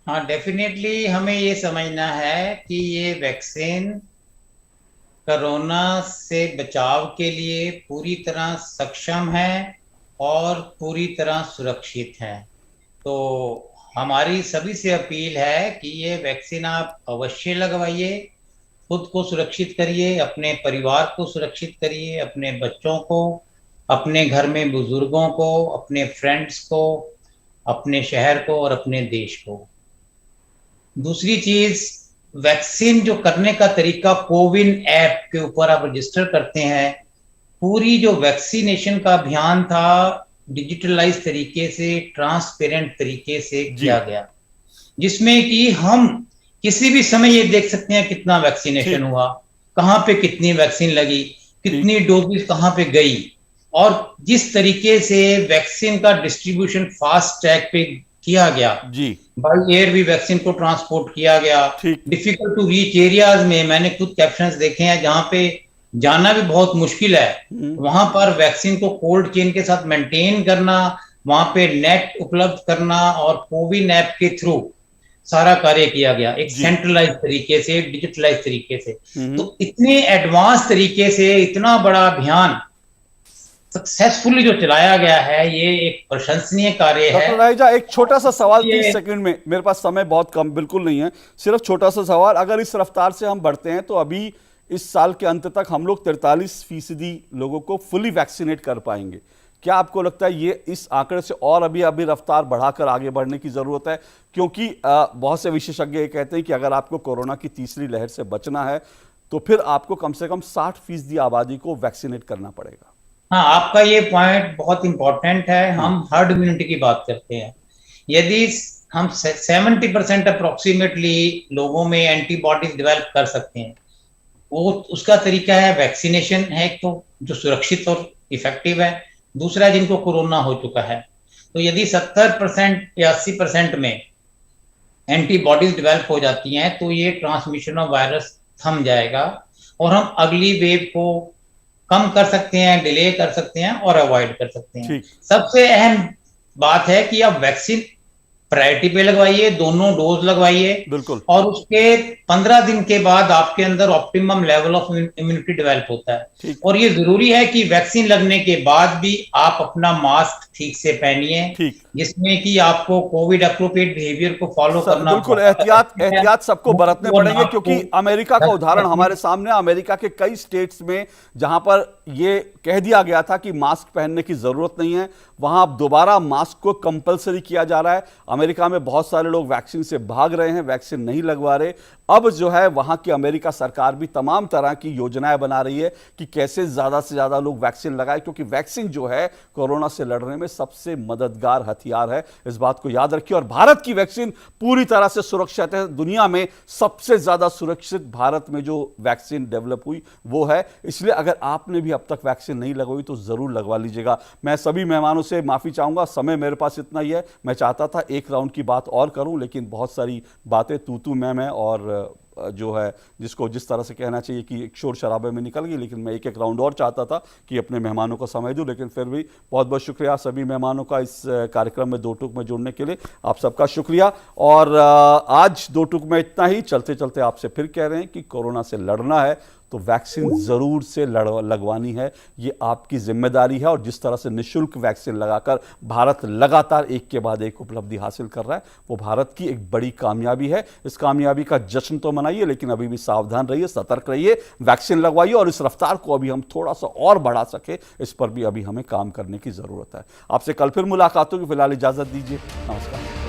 हाँ, डेफिनेटली हमें ये समझना है कि ये वैक्सीन कोरोना से बचाव के लिए पूरी तरह सक्षम है और पूरी तरह सुरक्षित है। तो हमारी सभी से अपील है कि ये वैक्सीन आप अवश्य लगवाइए, खुद को सुरक्षित करिए, अपने परिवार को सुरक्षित करिए, अपने बच्चों को, अपने घर में बुजुर्गों को, अपने फ्रेंड्स को, अपने शहर को और अपने देश को। दूसरी चीज, वैक्सीन जो करने का तरीका, कोविन ऐप के ऊपर आप रजिस्टर करते हैं, पूरी जो वैक्सीनेशन का अभियान था डिजिटलाइज तरीके से, ट्रांसपेरेंट तरीके से किया गया, जिसमें कि हम किसी भी समय ये देख सकते हैं कितना वैक्सीनेशन हुआ, कहाँ पे कितनी वैक्सीन लगी, कितनी डोजेस कहाँ पे गई, और जिस तरीके से वैक्सीन का डिस्ट्रीब्यूशन फास्ट ट्रैक पे किया गया जी, बाई एयर भी वैक्सीन को ट्रांसपोर्ट किया गया। डिफिकल्ट टू रीच एरियाज में मैंने खुद कैप्शंस देखे हैं जहां पे जाना भी बहुत मुश्किल है, वहां पर वैक्सीन को कोल्ड चेन के साथ मेंटेन करना, वहां पे नेट उपलब्ध करना और कोविन ऐप के थ्रू सारा कार्य किया गया, एक सेंट्रलाइज तरीके से, डिजिटलाइज तरीके से। तो इतने एडवांस तरीके से इतना बड़ा अभियान सक्सेसफुली जो चलाया गया है, ये एक प्रशंसनीय कार्य है। डॉक्टर राहेजा, एक छोटा सा सवाल 30 सेकंड में, मेरे पास समय बहुत कम बिल्कुल नहीं है, सिर्फ छोटा सा सवाल, अगर इस रफ्तार से हम बढ़ते हैं तो अभी इस साल के अंत तक हम लोग 43% लोगों को फुली वैक्सीनेट कर पाएंगे। क्या आपको लगता है ये इस आंकड़े से और अभी रफ्तार बढ़ाकर आगे बढ़ने की जरूरत है? क्योंकि बहुत से विशेषज्ञ ये कहते हैं कि अगर आपको कोरोना की तीसरी लहर से बचना है तो फिर आपको कम से कम 60% आबादी को वैक्सीनेट करना पड़ेगा। हाँ, आपका ये पॉइंट बहुत इंपॉर्टेंट है। हम हर्ड इम्यूनिटी की बात करते हैं। यदि हम 70% अप्रोक्सीमेटली लोगों में एंटीबॉडीज डेवलप कर सकते हैं, वो उसका तरीका है वैक्सीनेशन है, तो जो सुरक्षित और इफेक्टिव है। दूसरा, जिनको कोरोना हो चुका है, तो यदि 70% या 80% में एंटीबॉडीज डेवलप हो जाती हैं तो ये ट्रांसमिशन ऑफ वायरस थम जाएगा और हम अगली वेव को कम कर सकते हैं, डिले कर सकते हैं और अवॉइड कर सकते हैं। सबसे अहम बात है कि आप वैक्सीन प्रायोरिटी पे लगवाइए, दोनों डोज लगवाइए, बिल्कुल, और उसके 15 दिन के बाद आपके अंदर optimum level of immunity develop होता है। और ये जरूरी है कि वैक्सीन लगने के बाद भी आप अपना मास्क ठीक से पहनिए, जिसमें कि आपको कोविड अप्रोप्रिएट बिहेवियर को फॉलो करना, बिल्कुल एहतियात सबको बरतने पड़ेंगे। क्योंकि अमेरिका का उदाहरण हमारे सामने, अमेरिका के कई स्टेट्स में जहां पर ये कह दिया गया था कि मास्क पहनने की जरूरत नहीं है, वहां अब दोबारा मास्क को कंपलसरी किया जा रहा है। अमेरिका में बहुत सारे लोग वैक्सीन से भाग रहे हैं, वैक्सीन नहीं लगवा रहे। अब जो है वहां की अमेरिका सरकार भी तमाम तरह की योजनाएं बना रही है कि कैसे ज्यादा से ज्यादा लोग वैक्सीन लगाएं, क्योंकि वैक्सीन जो है कोरोना से लड़ने में सबसे मददगार हथियार है। इस बात को याद रखिए। और भारत की वैक्सीन पूरी तरह से सुरक्षित है। दुनिया में सबसे ज्यादा सुरक्षित भारत में जो वैक्सीन डेवलप हुई वो है। इसलिए अगर आपने भी अब तक वैक्सीन नहीं लगवाई तो जरूर लगवा लीजिएगा। मैं सभी मेहमानों से माफी चाहूंगा, समय मेरे पास इतना ही है। मैं चाहता था एक राउंड की बात और करूं, लेकिन बहुत सारी बातें तू मैं और जो है जिसको जिस तरह से कहना चाहिए कि एक शोर शराबे में निकल गई। लेकिन मैं एक राउंड और चाहता था कि अपने मेहमानों को समय दूं। लेकिन फिर भी बहुत बहुत शुक्रिया सभी मेहमानों का इस कार्यक्रम में दो टूक में जुड़ने के लिए। आप सबका शुक्रिया। और आज दो टूक में इतना ही। चलते चलते आपसे फिर कह रहे हैं कि कोरोना से लड़ना है तो वैक्सीन जरूर से लगवानी है, ये आपकी जिम्मेदारी है। और जिस तरह से निःशुल्क वैक्सीन लगाकर भारत लगातार एक के बाद एक उपलब्धि हासिल कर रहा है, वो भारत की एक बड़ी कामयाबी है। इस कामयाबी का जश्न तो मनाइए, लेकिन अभी भी सावधान रहिए, सतर्क रहिए, वैक्सीन लगवाइए। और इस रफ्तार को अभी हम थोड़ा सा और बढ़ा सके, इस पर भी अभी हमें काम करने की जरूरत है। आपसे कल फिर मुलाकात होगी। फिलहाल इजाजत दीजिए, नमस्कार।